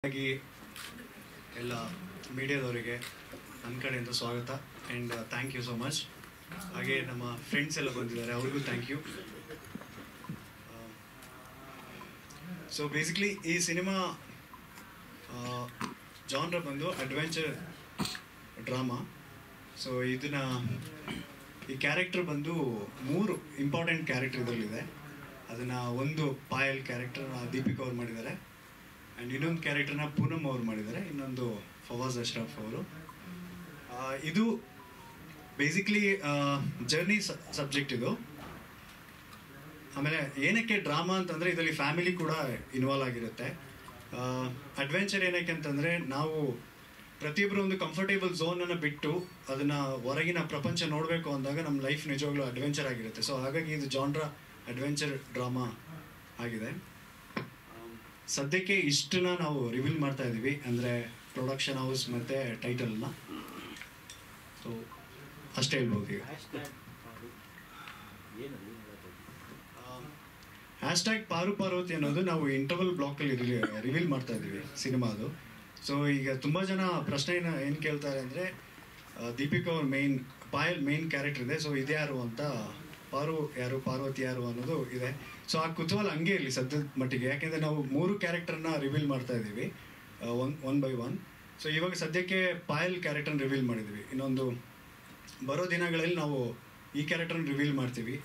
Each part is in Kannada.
ಹಾಗಾಗಿ ಎಲ್ಲ ಮೀಡಿಯಾದವರಿಗೆ ನನ್ನ ಕಡೆಯಿಂದ ಸ್ವಾಗತ and thank you so much. ಹಾಗೆ ನಮ್ಮ ಫ್ರೆಂಡ್ಸ್ ಎಲ್ಲ ಬಂದಿದ್ದಾರೆ, ಅವ್ರಿಗೂ ಥ್ಯಾಂಕ್ ಯು. ಸೊ ಬೇಸಿಕ್ಲಿ ಈ ಸಿನಿಮಾ ಜಾನ್ರ ಬಂದು ಅಡ್ವೆಂಚರ್ ಡ್ರಾಮಾ. ಸೊ ಈ ಕ್ಯಾರೆಕ್ಟರ್ ಬಂದು 3 ಇಂಪಾರ್ಟೆಂಟ್ ಕ್ಯಾರೆಕ್ಟರ್ ಇದರಲ್ಲಿದೆ. ಅದನ್ನು ಒಂದು ಪಾಯಲ್ ಕ್ಯಾರೆಕ್ಟರ್ ದೀಪಿಕಾ ಅವ್ರು ಮಾಡಿದ್ದಾರೆ, ಆ್ಯಂಡ್ ಇನ್ನೊಂದು ಕ್ಯಾರೆಕ್ಟರ್ನ ಪೂನಮ್ ಅವ್ರು ಮಾಡಿದ್ದಾರೆ, ಇನ್ನೊಂದು ಫವಾಜ್ ಅಶ್ರಫ್ ಅವರು. ಇದು ಬೇಸಿಕ್ಲಿ ಜರ್ನಿ ಸಬ್ಜೆಕ್ಟ್ ಇದು. ಆಮೇಲೆ ಏನಕ್ಕೆ ಡ್ರಾಮಾ ಅಂತಂದರೆ ಇದರಲ್ಲಿ ಫ್ಯಾಮಿಲಿ ಕೂಡ ಇನ್ವಾಲ್ವ್ ಆಗಿರುತ್ತೆ. ಅಡ್ವೆಂಚರ್ ಏನಕ್ಕೆ ಅಂತಂದರೆ ನಾವು ಪ್ರತಿಯೊಬ್ಬರು ಒಂದು ಕಂಫರ್ಟೇಬಲ್ ಝೋನನ್ನು ಬಿಟ್ಟು ಅದನ್ನು ಹೊರಗಿನ ಪ್ರಪಂಚ ನೋಡಬೇಕು ಅಂದಾಗ ನಮ್ಮ ಲೈಫ್ ನಿಜವಾಗ್ಲೂ ಅಡ್ವೆಂಚರ್ ಆಗಿರುತ್ತೆ. ಸೊ ಹಾಗಾಗಿ ಇದು ಜಾನ್ರ ಅಡ್ವೆಂಚರ್ ಡ್ರಾಮಾ ಆಗಿದೆ. ಸದ್ಯಕ್ಕೆ ಇಷ್ಟನ್ನ ನಾವು ರಿವೀಲ್ ಮಾಡ್ತಾ ಇದ್ದೀವಿ, ಅಂದರೆ ಪ್ರೊಡಕ್ಷನ್ ಹೌಸ್ ಮತ್ತು ಟೈಟಲ್ನ. ಸೊ ಅಷ್ಟೇ ಹೇಳ್ಬೋದು. ಈಗ ಹ್ಯಾಶ್ಟ್ಯಾಗ್ ಪಾರು ಪಾರ್ವತಿ ಅನ್ನೋದು ನಾವು ಇಂಟರ್ವಲ್ ಬ್ಲಾಕಲ್ಲಿ ರಿವೀಲ್ ಮಾಡ್ತಾ ಇದ್ದೀವಿ ಸಿನಿಮಾದು. ಸೊ ಈಗ ತುಂಬ ಜನ ಪ್ರಶ್ನೆ ಏನು ಕೇಳ್ತಾರೆ ಅಂದರೆ ದೀಪಿಕಾ ಅವ್ರ ಪಾಯಲ್ ಮೇನ್ ಕ್ಯಾರೆಕ್ಟರ್ ಇದೆ, ಸೊ ಇದ್ಯಾರು ಅಂತ, ಪಾರು ಯಾರು ಪಾರ್ವತಿ ಯಾರು ಅನ್ನೋದು ಇದೆ. ಸೊ ಆ ಕುತೂಹಲ ಹಂಗೆ ಇರಲಿ ಸದ್ಯದ ಮಟ್ಟಿಗೆ, ಯಾಕೆಂದರೆ ನಾವು 3 ಕ್ಯಾರೆಕ್ಟರ್ನ ರಿವೀಲ್ ಮಾಡ್ತಾ ಇದ್ದೀವಿ ಒನ್ ಬೈ ಒನ್. ಸೊ ಇವಾಗ ಸದ್ಯಕ್ಕೆ ಪಾಯಲ್ ಕ್ಯಾರೆಕ್ಟರ್ನ ರಿವೀಲ್ ಮಾಡಿದ್ವಿ, ಇನ್ನೊಂದು ಬರೋ ದಿನಗಳಲ್ಲಿ ನಾವು ಈ ಕ್ಯಾರೆಕ್ಟರ್ನ ರಿವೀಲ್ ಮಾಡ್ತೀವಿ.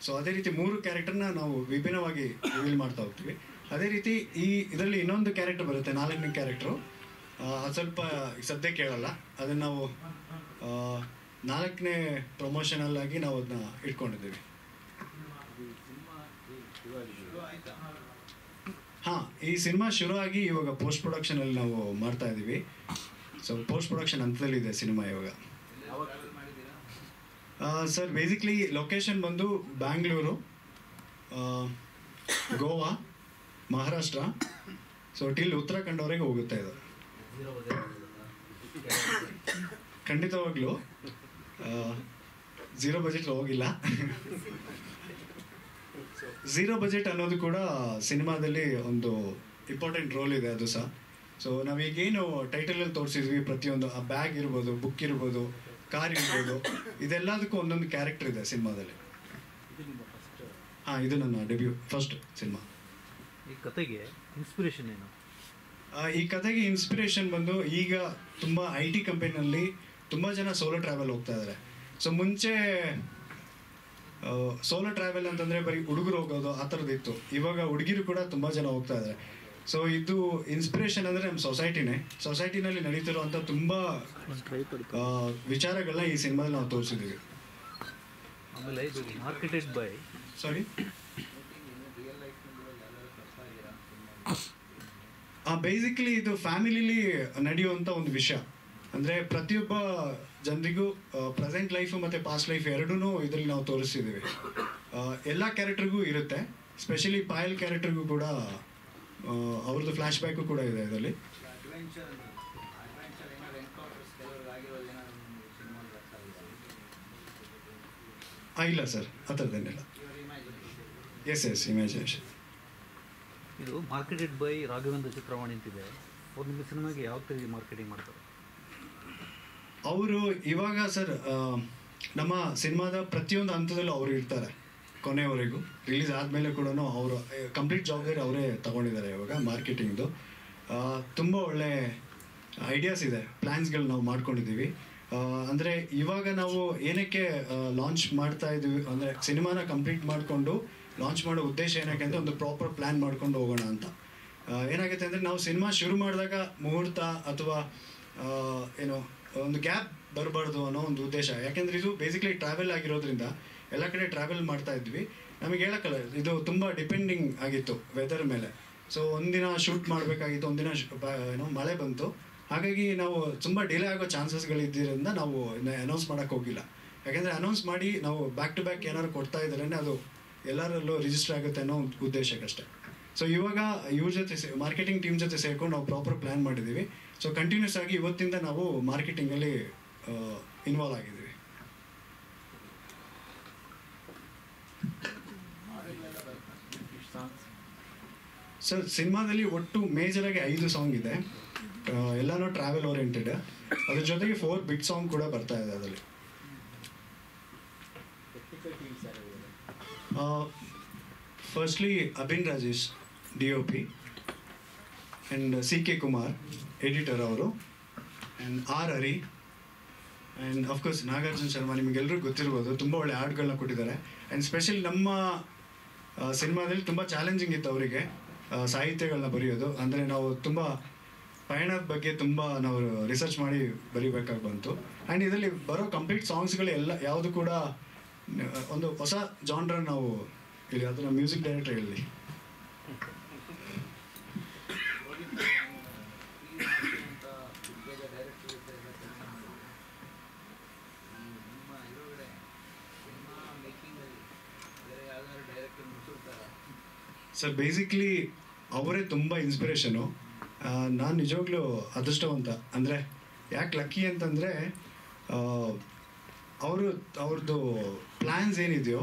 ಸೊ ಅದೇ ರೀತಿ 3 ಕ್ಯಾರೆಕ್ಟರ್ನ ನಾವು ವಿಭಿನ್ನವಾಗಿ ರಿವೀಲ್ ಮಾಡ್ತಾ ಹೋಗ್ತೀವಿ. ಅದೇ ರೀತಿ ಇದರಲ್ಲಿ ಇನ್ನೊಂದು ಕ್ಯಾರೆಕ್ಟರ್ ಬರುತ್ತೆ, 4ನೇ ಕ್ಯಾರೆಕ್ಟ್ರು. ಅದು ಸ್ವಲ್ಪ ಸದ್ಯಕ್ಕೆ ಹೇಳಲ್ಲ, ಅದನ್ನು ನಾವು 4ನೇ ಪ್ರಮೋಷನಲ್ ಆಗಿ ನಾವು ಅದನ್ನ ಇಟ್ಕೊಂಡಿದ್ದೀವಿ. ಹಾಂ, ಈ ಸಿನಿಮಾ ಶುರು ಆಗಿ ಇವಾಗ ಪೋಸ್ಟ್ ಪ್ರೊಡಕ್ಷನಲ್ಲಿ ನಾವು ಮಾಡ್ತಾ ಇದ್ದೀವಿ. ಸೊ ಪೋಸ್ಟ್ ಪ್ರೊಡಕ್ಷನ್ ಹಂತದಲ್ಲಿದೆ ಸಿನಿಮಾ ಇವಾಗ. ಸರ್ ಬೇಸಿಕ್ಲಿ ಲೊಕೇಶನ್ ಬಂದು ಬ್ಯಾಂಗ್ಳೂರು, ಗೋವಾ, ಮಹಾರಾಷ್ಟ್ರ, ಸೊ ಟಿಲ್ ಉತ್ತರಾಖಂಡವರೆಗೆ ಹೋಗುತ್ತೆ ಇದು. ಖಂಡಿತವಾಗ್ಲೂ 0 ಬಜೆಟ್ ಹೋಗಿಲ್ಲ. 0 ಬಜೆಟ್ ಅನ್ನೋದು ಕೂಡ ಸಿನಿಮಾದಲ್ಲಿ ಒಂದು ಇಂಪಾರ್ಟೆಂಟ್ ರೋಲ್ ಇದೆ ಅದು ಸಹ. ಸೊ ನಾವೀಗೇನು ಟೈಟಲಲ್ಲಿ ತೋರಿಸಿದ್ವಿ, ಪ್ರತಿಯೊಂದು ಆ ಬ್ಯಾಗ್ ಇರ್ಬೋದು, ಬುಕ್ ಇರ್ಬೋದು, ಕಾರ್ ಇರ್ಬೋದು, ಇದೆಲ್ಲದಕ್ಕೂ ಒಂದೊಂದು ಕ್ಯಾರೆಕ್ಟರ್ ಇದೆ ಸಿನಿಮಾದಲ್ಲಿ. ಹಾಂ, ಇದು ನನ್ನ ಡೆಬ್ಯೂ ಫಸ್ಟ್ ಸಿನಿಮಾ. ಈ ಕತೆಗೆ ಇನ್ಸ್ಪಿರೇಷನ್ ಏನು? ಈ ಕತೆಗೆ ಇನ್ಸ್ಪಿರೇಷನ್ ಬಂದು, ಈಗ ತುಂಬ IT ಕಂಪನಿನಲ್ಲಿ ತುಂಬ ಜನ ಸೋಲೋ ಟ್ರಾವೆಲ್ ಹೋಗ್ತಾ ಇದ್ದಾರೆ. ಸೊ ಮುಂಚೆ ಸೋಲೋ ಟ್ರಾವೆಲ್ ಅಂತಂದರೆ ಬರೀ ಹುಡುಗರು ಹೋಗೋದು ಆ ಥರದ್ದಿತ್ತು. ಇವಾಗ ಹುಡುಗಿರು ಕೂಡ ತುಂಬ ಜನ ಹೋಗ್ತಾ ಇದ್ದಾರೆ. ಸೊ ಇದು ಇನ್ಸ್ಪಿರೇಷನ್ ಅಂದರೆ ನಮ್ಮ ಸೊಸೈಟಿನಲ್ಲಿ ನಡೀತಿರುವಂಥ ತುಂಬ ವಿಚಾರಗಳನ್ನ ಈ ಸಿನಿಮಾದಲ್ಲಿ ನಾವು ತೋರಿಸಿದ್ದೀವಿ. ಆಮೇಲೆ ಇದು ಮಾರ್ಕೆಟೆಡ್ ಬೈ ಸಾರಿ ಬೇಸಿಕ್ಲಿ ಇದು ಫ್ಯಾಮಿಲಿಲಿ ನಡೆಯುವಂಥ ಒಂದು ವಿಷಯ. ಅಂದರೆ ಪ್ರತಿಯೊಬ್ಬ ಜನರಿಗೂ ಪ್ರೆಸೆಂಟ್ ಲೈಫು ಮತ್ತು ಪಾಸ್ಟ್ ಲೈಫ್ ಎರಡೂ ಇದರಲ್ಲಿ ನಾವು ತೋರಿಸ್ತಿದ್ದೀವಿ. ಎಲ್ಲ ಕ್ಯಾರೆಕ್ಟರ್ಗೂ ಇರುತ್ತೆ, ಸ್ಪೆಷಲಿ ಪಾಯಲ್ ಕ್ಯಾರೆಕ್ಟರ್ಗೂ ಕೂಡ ಅವ್ರದ್ದು ಫ್ಲ್ಯಾಶ್ ಬ್ಯಾಕು ಕೂಡ ಇದೆ ಇದರಲ್ಲಿ. ಇಲ್ಲ ಸರ್, ಆ ಥರದ್ದೇನಿಲ್ಲ. Yes imagination. ಇದು ಮಾರ್ಕೆಟೆಡ್ ಬೈ ರಾಘವೇಂದ್ರ ಚಿತ್ರವಾಣಿ ಅಂತಿದೆ. ಅವ್ರು ನಿಮ್ಮ ಸಿನಿಮಾಗೆ ಯಾವ ಥರ ಮಾರ್ಕೆಟಿಂಗ್ ಮಾಡ್ತಾರೆ? ಅವರು ಇವಾಗ ಸರ್ ನಮ್ಮ ಸಿನಿಮಾದ ಪ್ರತಿಯೊಂದು ಹಂತದಲ್ಲೂ ಅವರು ಇರ್ತಾರೆ ಕೊನೆಯವರೆಗೂ. ರಿಲೀಸ್ ಆದಮೇಲೆ ಕೂಡ ಅವರು ಕಂಪ್ಲೀಟ್ ಜವಾಬ್ದಾರಿ ಅವರೇ ತಗೊಂಡಿದ್ದಾರೆ ಇವಾಗ ಮಾರ್ಕೆಟಿಂಗ್ದು. ತುಂಬ ಒಳ್ಳೆ ಐಡಿಯಾಸ್ ಇದೆ, ಪ್ಲ್ಯಾನ್ಸ್ಗಳು ನಾವು ಮಾಡ್ಕೊಂಡಿದ್ದೀವಿ. ಅಂದರೆ ಇವಾಗ ನಾವು ಏನಕ್ಕೆ ಲಾಂಚ್ ಮಾಡ್ತಾ ಇದ್ದೀವಿ ಅಂದರೆ, ಸಿನಿಮಾನ ಕಂಪ್ಲೀಟ್ ಮಾಡಿಕೊಂಡು ಲಾಂಚ್ ಮಾಡೋ ಉದ್ದೇಶ ಏನಕ್ಕೆ ಅಂದರೆ ಒಂದು ಪ್ರಾಪರ್ ಪ್ಲ್ಯಾನ್ ಮಾಡ್ಕೊಂಡು ಹೋಗೋಣ ಅಂತ. ಏನಾಗುತ್ತೆ ಅಂದರೆ, ನಾವು ಸಿನಿಮಾ ಶುರು ಮಾಡಿದಾಗ ಮುಹೂರ್ತ ಅಥವಾ ಏನೋ ಒಂದು ಗ್ಯಾಪ್ ಬರಬಾರ್ದು ಅನ್ನೋ ಒಂದು ಉದ್ದೇಶ. ಯಾಕೆಂದರೆ ಇದು ಬೇಸಿಕ್ಲಿ ಟ್ರಾವೆಲ್ ಆಗಿರೋದ್ರಿಂದ ಎಲ್ಲ ಕಡೆ ಟ್ರಾವೆಲ್ ಮಾಡ್ತಾ ಇದ್ವಿ. ನಮಗೆ ಹೇಳೋಕ್ಕಲ್ಲ, ಇದು ತುಂಬ ಡಿಪೆಂಡಿಂಗ್ ಆಗಿತ್ತು ವೆದರ್ ಮೇಲೆ. ಸೊ ಒಂದಿನ ಶೂಟ್ ಮಾಡಬೇಕಾಗಿತ್ತು, ಒಂದಿನ ಮಳೆ ಬಂತು. ಹಾಗಾಗಿ ನಾವು ತುಂಬ ಡಿಲೇ ಆಗೋ ಚಾನ್ಸಸ್ಗಳಿದ್ದರಿಂದ ನಾವು ಅನೌನ್ಸ್ ಮಾಡೋಕ್ಕೆ ಹೋಗಿಲ್ಲ. ಯಾಕೆಂದರೆ ಅನೌನ್ಸ್ ಮಾಡಿ ನಾವು ಬ್ಯಾಕ್ ಟು ಬ್ಯಾಕ್ ಏನಾದ್ರು ಕೊಡ್ತಾ ಇದ್ರೇ ಅದು ಎಲ್ಲರಲ್ಲೂ ರಿಜಿಸ್ಟರ್ ಆಗುತ್ತೆ ಅನ್ನೋ ಒಂದು ಉದ್ದೇಶಕ್ಕಷ್ಟೇ. ಸೊ ಇವಾಗ ಇವ್ರ ಜೊತೆ ಮಾರ್ಕೆಟಿಂಗ್ ಟೀಮ್ ಜೊತೆ ಸೇರ್ಕೊಂಡು ನಾವು ಪ್ರಾಪರ್ ಪ್ಲ್ಯಾನ್ ಮಾಡಿದ್ದೀವಿ. ಸೊ ಕಂಟಿನ್ಯೂಸ್ ಆಗಿ ಇವತ್ತಿಂದ ನಾವು ಮಾರ್ಕೆಟಿಂಗಲ್ಲಿ ಇನ್ವಾಲ್ವ್ ಆಗಿದ್ದೀವಿ. ಸರ್ ಸಿನಿಮಾದಲ್ಲಿ ಒಟ್ಟು ಮೇಜರಾಗಿ 5 ಸಾಂಗ್ ಇದೆ, ಎಲ್ಲನೂ ಟ್ರಾವೆಲ್ ಓರಿಯೆಂಟೆಡ್. ಅದ್ರ ಜೊತೆಗೆ 4 ಬಿಗ್ ಸಾಂಗ್ ಕೂಡ ಬರ್ತಾ ಇದೆ ಅದರಲ್ಲಿ. Firstly Abhin Rajesh DOP and CK Kumar editor ಅವರು, and R Hari, and of course Nagarjuna Sharma. ನಿಮಗೆಲ್ಲರಿಗೂ ಗೊತ್ತಿರ್ಬೋದು, ತುಂಬ ಒಳ್ಳೆ ಹಾಡುಗಳನ್ನ ಕೊಟ್ಟಿದ್ದಾರೆ. ಆ್ಯಂಡ್ ಸ್ಪೆಷಲಿ ನಮ್ಮ ಸಿನಿಮಾದಲ್ಲಿ ತುಂಬ ಚಾಲೆಂಜಿಂಗ್ ಇತ್ತು ಅವರಿಗೆ ಸಾಹಿತ್ಯಗಳನ್ನ ಬರೆಯೋದು. ಅಂದರೆ ನಾವು ತುಂಬ ಪಯಣದ ಬಗ್ಗೆ ತುಂಬ ನಾವು ರಿಸರ್ಚ್ ಮಾಡಿ ಬರೀಬೇಕಾಗಿ ಬಂತು. ಆ್ಯಂಡ್ ಇದರಲ್ಲಿ ಬರೋ ಕಂಪ್ಲೀಟ್ ಸಾಂಗ್ಸ್ಗಳು ಎಲ್ಲ ಯಾವುದು ಕೂಡ ಒಂದು ಹೊಸ ಜಾನ್ರ ನಾವು ಇಲ್ಲಿ ಅದನ್ನು ಮ್ಯೂಸಿಕ್ ಡೈರೆಕ್ಟರ್ ಹೇಳಿ. ಸರ್ ಬೇಸಿಕ್ಲಿ ಅವರೇ ತುಂಬ ಇನ್ಸ್ಪಿರೇಷನು. ನಾನು ನಿಜವಾಗ್ಲೂ ಅದೃಷ್ಟವಂತ. ಅಂದರೆ ಯಾಕೆ ಲಕ್ಕಿ ಅಂತಂದರೆ ಅವ್ರದ್ದು ಪ್ಲ್ಯಾನ್ಸ್ ಏನಿದೆಯೋ,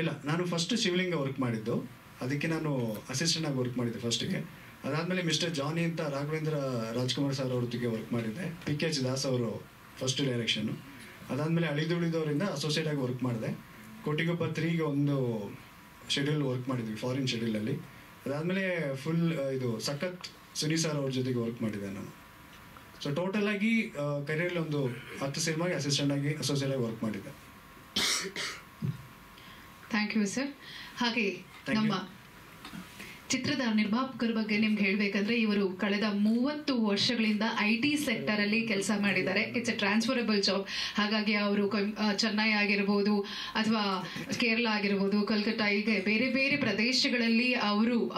ಇಲ್ಲ ನಾನು ಫಸ್ಟ್ ಶಿವಲಿಂಗ ವರ್ಕ್ ಮಾಡಿದ್ದು, ಅದಕ್ಕೆ ನಾನು ಅಸಿಸ್ಟೆಂಟಾಗಿ ವರ್ಕ್ ಮಾಡಿದ್ದೆ ಫಸ್ಟಿಗೆ. ಅದಾದಮೇಲೆ ಮಿಸ್ಟರ್ ಜಾನಿ ಅಂತ ರಾಘವೇಂದ್ರ ರಾಜ್ಕುಮಾರ್ ಸರ್ ಅವ್ರೊತ್ತಿಗೆ ವರ್ಕ್ ಮಾಡಿದ್ದೆ. PKH ದಾಸ್ ಅವರು ಫಸ್ಟ್ ಡೈರೆಕ್ಷನ್ನು. ಅದಾದಮೇಲೆ ಅಳಿದುಳಿದವರಿಂದ ಅಸೋಸಿಯೇಟಾಗಿ ವರ್ಕ್ ಮಾಡಿದೆ. ಕೋಟಿಗೊಬ್ಬ 3ಗೆ ಒಂದು ಶೆಡ್ಯೂಲ್ ವರ್ಕ್ ಮಾಡಿದ್ವಿ, ಫಾರಿನ್ ಶೆಡ್ಯೂಲಲ್ಲಿ. ಅದಾದಮೇಲೆ ಫುಲ್ ಇದು ಸಖತ್ ಸುನಿ ಸರ್ ಅವ್ರ ಜೊತೆಗೆ ವರ್ಕ್ ಮಾಡಿದ್ದೆ ನಾನು. ಸೊ ಟೋಟಲಾಗಿ ಕರಿಯರಲ್ಲಿ ಒಂದು 10 ಸಿನಿಮಾಗೆ ಅಸಿಸ್ಟೆಂಟಾಗಿ ಅಸೋಸಿಯೇಟಾಗಿ ವರ್ಕ್ ಮಾಡಿದ್ದೆ. Thank you sir. ಹಾಗೆ ನಮ್ಮ ಚಿತ್ರದ ನಿರ್ಮಾಪಕರ ಬಗ್ಗೆ ನಿಮ್ಗೆ ಹೇಳಬೇಕಂದ್ರೆ, ಇವರು ಕಳೆದ 30 ವರ್ಷಗಳಿಂದ IT ಸೆಕ್ಟರಲ್ಲಿ ಕೆಲಸ ಮಾಡಿದ್ದಾರೆ. It's A transferable job. ಹಾಗಾಗಿ ಅವರು ಚೆನ್ನೈ ಆಗಿರ್ಬೋದು ಅಥವಾ ಕೇರಳ ಆಗಿರ್ಬೋದು, ಕಲ್ಕತ್ತಾ, ಹೀಗೆ ಬೇರೆ ಬೇರೆ ಪ್ರದೇಶಗಳಲ್ಲಿ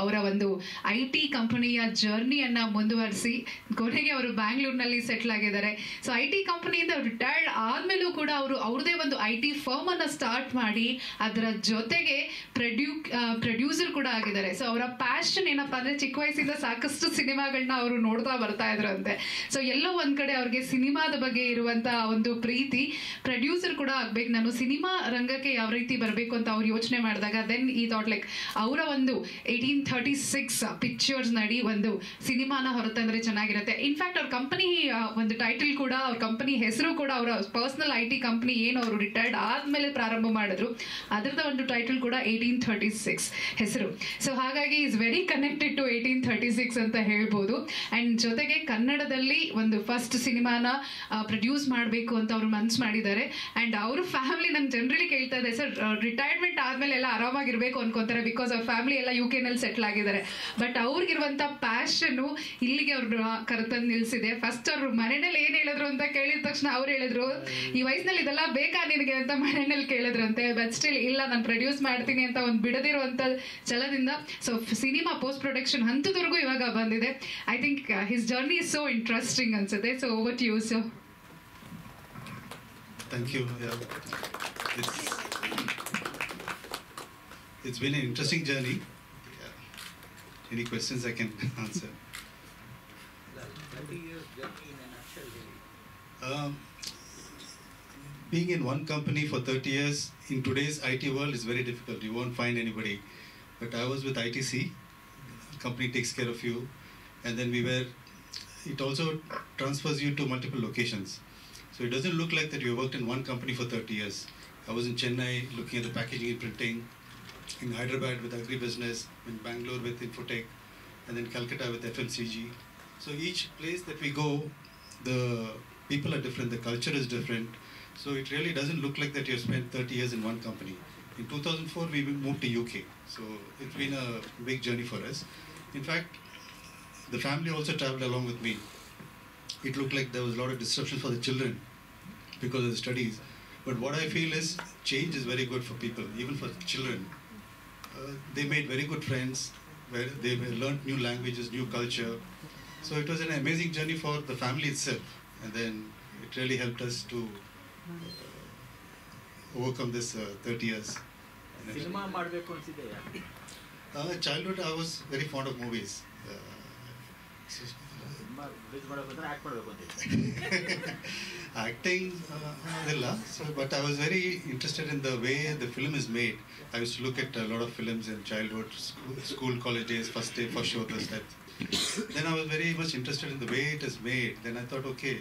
ಅವರ ಒಂದು IT ಕಂಪನಿಯ ಜರ್ನಿಯನ್ನು ಮುಂದುವರಿಸಿ ಕೊನೆಗೆ ಅವರು ಬ್ಯಾಂಗ್ಳೂರಿನಲ್ಲಿ ಸೆಟ್ಲ್ ಆಗಿದ್ದಾರೆ. ಸೊ IT ಕಂಪನಿಯಿಂದ ರಿಟೈರ್ಡ್ ಆದಮೇಲೂ ಕೂಡ ಅವರು ಅವ್ರದೇ ಒಂದು IT ಫರ್ಮನ್ನು ಸ್ಟಾರ್ಟ್ ಮಾಡಿ ಅದರ ಜೊತೆಗೆ ಪ್ರೊಡ್ಯೂಸರ್ ಕೂಡ ಆಗಿದ್ದಾರೆ. ಸೊ ಅವರ ಪ್ಯಾಷನ್ ಏನಪ್ಪಾ ಅಂದ್ರೆ, ಚಿಕ್ಕ ವಯಸ್ಸಿಂದ ಸಾಕಷ್ಟು ಸಿನಿಮಾಗಳನ್ನ ಅವರು ನೋಡ್ತಾ ಬರ್ತಾ ಇದ್ರಂತೆ. ಸೊ ಎಲ್ಲೋ ಒಂದ್ ಕಡೆ ಅವ್ರಿಗೆ ಸಿನಿಮಾದ ಬಗ್ಗೆ ಇರುವಂತಹ ಒಂದು ಪ್ರೀತಿ, ಪ್ರೊಡ್ಯೂಸರ್ ಕೂಡ ಆಗ್ಬೇಕು, ನಾನು ಸಿನಿಮಾ ರಂಗಕ್ಕೆ ಯಾವ ರೀತಿ ಬರಬೇಕು ಅಂತ ಅವ್ರು ಯೋಚನೆ ಮಾಡಿದಾಗ ದೆನ್ ಈ ಥಾಟ್ ಲೈಕ್ ಅವರ ಒಂದು 1836 ಪಿಕ್ಚರ್ಸ್ ನಡಿ ಒಂದು ಸಿನಿಮಾನ ಹೊರತಂದ್ರೆ ಚೆನ್ನಾಗಿರುತ್ತೆ. ಇನ್ಫ್ಯಾಕ್ಟ್ ಅವ್ರ ಕಂಪನಿ ಒಂದು ಟೈಟಲ್ ಕೂಡ, ಅವ್ರ ಕಂಪನಿ ಹೆಸರು ಕೂಡ, ಅವರ ಪರ್ಸನಲ್ IT ಕಂಪನಿ ಏನು ಅವರು ರಿಟೈರ್ಡ್ ಆದ್ಮೇಲೆ ಪ್ರಾರಂಭ ಮಾಡಿದ್ರು, ಅದರದ ಒಂದು ಟೈಟಲ್ ಕೂಡ 1836 ಹೆಸರು. ಸೊ ಹಾಗಾಗಿ ಈಸ್ ವೆರಿ ಕನೆಕ್ಟೆಡ್ ಟು 1836 ಅಂತ ಹೇಳ್ಬೋದು. ಆ್ಯಂಡ್ ಜೊತೆಗೆ ಕನ್ನಡದಲ್ಲಿ ಒಂದು ಫಸ್ಟ್ ಸಿನಿಮಾನ ಪ್ರೊಡ್ಯೂಸ್ ಮಾಡಬೇಕು ಅಂತ ಅವರು ಮನ್ಸು ಮಾಡಿದ್ದಾರೆ. ಆ್ಯಂಡ್ ಅವ್ರ ಫ್ಯಾಮಿಲಿ ನಂಗೆ ಜನರಲಿ ಕೇಳ್ತಾ ಇದೆ, ಸರ್ ರಿಟೈರ್ಮೆಂಟ್ ಆದಮೇಲೆ ಎಲ್ಲ ಆರಾಮಾಗಿರ್ಬೇಕು ಅನ್ಕೊಂತಾರೆ, ಬಿಕಾಸ್ ಅವ್ರ ಫ್ಯಾಮಿಲಿ ಎಲ್ಲ UK ನಲ್ಲಿ ಸೆಟ್ಲ್ ಆಗಿದ್ದಾರೆ. ಬಟ್ ಅವ್ರಿಗಿರುವಂಥ ಪ್ಯಾಷನ್ನು ಇಲ್ಲಿಗೆ ಅವ್ರು ಕರೆತಂದು ನಿಲ್ಸಿದೆ. ಫಸ್ಟ್ ಅವ್ರು ಮನೆಯಲ್ಲಿ ಏನು ಹೇಳಿದ್ರು ಅಂತ ಕೇಳಿದ ತಕ್ಷಣ ಅವ್ರು ಹೇಳಿದ್ರು, ಈ ವಯಸ್ಸಿನಲ್ಲಿ ಇದೆಲ್ಲ ಬೇಕಾ ನಿನಗೆ ಅಂತ ಮನೆಯಲ್ಲಿ ಕೇಳಿದ್ರಂತೆ. ಬಟ್ ಸ್ಟಿಲ್ ಇಲ್ಲ, ನಾನು ಪ್ರೊಡ್ಯೂಸ್ ಮಾಡ್ತೀನಿ ಅಂತ ಒಂದು ಬಿಡದಿರುವಂಥ ಛಲದಿಂದ ಸೊ ಸಿನಿಮಾ ಪೋಸ್ಟ್ ಪ್ರೊಡಕ್ಷನ್ ಹಂತದವರೆಗೂ ಇವಾಗ ಬಂದಿದೆ. I think his journey is so interesting ಅನ್ಸುತ್ತೆ. So over to you sir. Thank you. It's been an interesting journey. Any questions I can answer? 30 years journey in a nutshell. Being in one company for 30 years in today's IT world is very difficult. You won't find anybody. But I was with ITC. The company takes care of you. And then it also transfers you to multiple locations. So it doesn't look like that you worked in one company for 30 years. I was in Chennai looking at the packaging and printing, in Hyderabad with agribusiness, in Bangalore with Infotech, and then Calcutta with FMCG. So each place that we go, the people are different, the culture is different. So it really doesn't look like that you have spent 30 years in one company. In 2004, we moved to UK. So it's been a big journey for us. In fact, the family also traveled along with me. It looked like there was a lot of disruption for the children because of the studies. But what I feel is change is very good for people, even for children. They made very good friends, where they learned new languages, new culture. So it was an amazing journey for the family itself. And then it really helped us to overcome this 30 years. Cinema ಮಾಡಬೇಕು ಅನ್ಸಿದೆಯಾ? Childhood, I was very fond of movies. Acting, so, but I was very interested in the way the film is made. I used to look at a lot of films in childhood, school, college days, first day, first show, those types. Then I was very much interested in the way it is made. Then I thought, okay,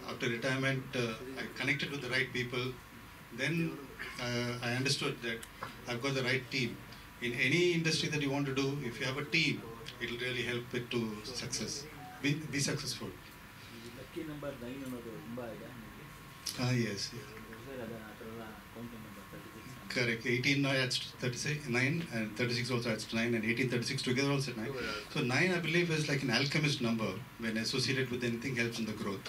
after retirement, I connected with the right people. Then I understood that I've got the right team. In any industry that you want to do, if you have a team, it will really help it to success. Be successful. Lucky number 9 ಅನ್ನೋದು ತುಂಬ ಇದೆ Yes. Correct. 18 adds 36, 9, and 36 also adds 9, and 18, 36 together also 9. So 9, I believe, is like an alchemist number. When associated with anything, helps in the growth.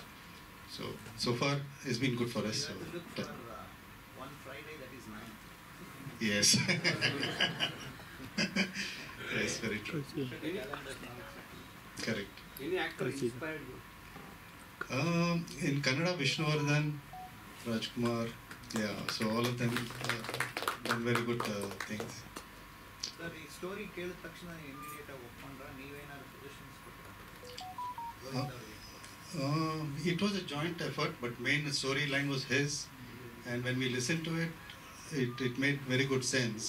So far, it's been good for us. So, one Friday that is 9. yes. Yes, very true. Correct. Any actor inspired you? In Kannada, Vishnuvardhan, Rajkumar, yeah, so all of them done very good things. Sir, ಈ ಸ್ಟೋರಿ ಕೇಳಿದ ತಕ್ಷಣ ಇಮಿಡಿಯೇಟ್ ಆಗಿ ಒಪ್ಕೊಂಡ್ರ ನೀವೇನಾದ್ರು suggestions ಕೊಟ್ರಾ? It was a joint effort, but main storyline was his, and when we listened to it, it made very good sense,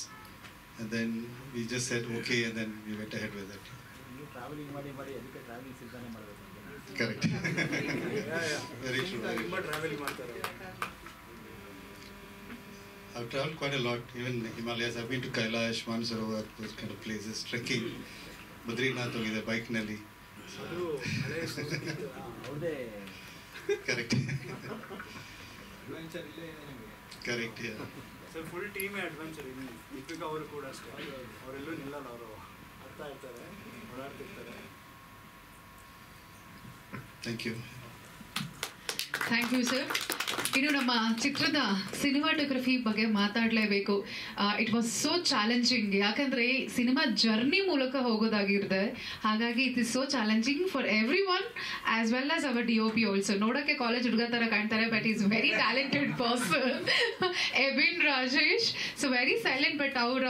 and then we just said okay, and then we went ahead with it. ನೀವು ಟ್ರಾವೆಲಿಂಗ್ ಮಾಡಿ ಅದಕ್ಕೆ ಟ್ರಾವೆಲಿಂಗ್ ಸಿದ್ಧಾನೆ ಮಾಡಬೇಕು. Correct. Very true. ತುಂಬ ಟ್ರಾವೆಲಿಂಗ್ ಮಾಡ್ತಾರೆ. I've traveled quite a lot, even Himalayas. I've been to Kailash, Mansarovar, those kind of places, trekking. Badrinath ಹೋಗಿದೆ bike ನಲ್ಲಿ. ಅದು ಹಳೆ ಹೌದೇ. Correct. ಅಡ್ವೆಂಚರ್ ಇಲ್ಲೇ ಇದೆ ನಿಮಗೆ. Correct, yeah. ಸರ್ ಫುಲ್ ಟೀಮೇ ಅಡ್ವೆಂಚರ್ ಇದೆ. ದೀಪಿಕಾ ಅವರು ಕೂಡ ಅಷ್ಟೇ, ಅವರೆಲ್ಲೂ ನಿಲ್ಲಲ್ಲ, ಅವರು ಅರ್ಥ ಇರ್ತಾರೆ, ಓಡಾಡ್ತಿರ್ತಾರೆ. Thank you. Thank you sir. ಇನ್ನು ನಮ್ಮ ಚಿತ್ರದ ಸಿನಿಮಾಟೋಗ್ರಫಿ ಬಗ್ಗೆ ಮಾತಾಡಲೇಬೇಕು. ಇಟ್ ವಾಸ್ ಸೋ ಚಾಲೆಂಜಿಂಗ್, ಯಾಕಂದರೆ ಸಿನಿಮಾ ಜರ್ನಿ ಮೂಲಕ ಹೋಗೋದಾಗಿರುತ್ತೆ. ಹಾಗಾಗಿ it is so challenging for everyone as well as our DOP also. ನೋಡೋಕ್ಕೆ ಕಾಲೇಜ್ ಹುಡುಗ ಥರ ಕಾಣ್ತಾರೆ, but is very talented person, Ebin Rajesh. So very silent, but ಅವರ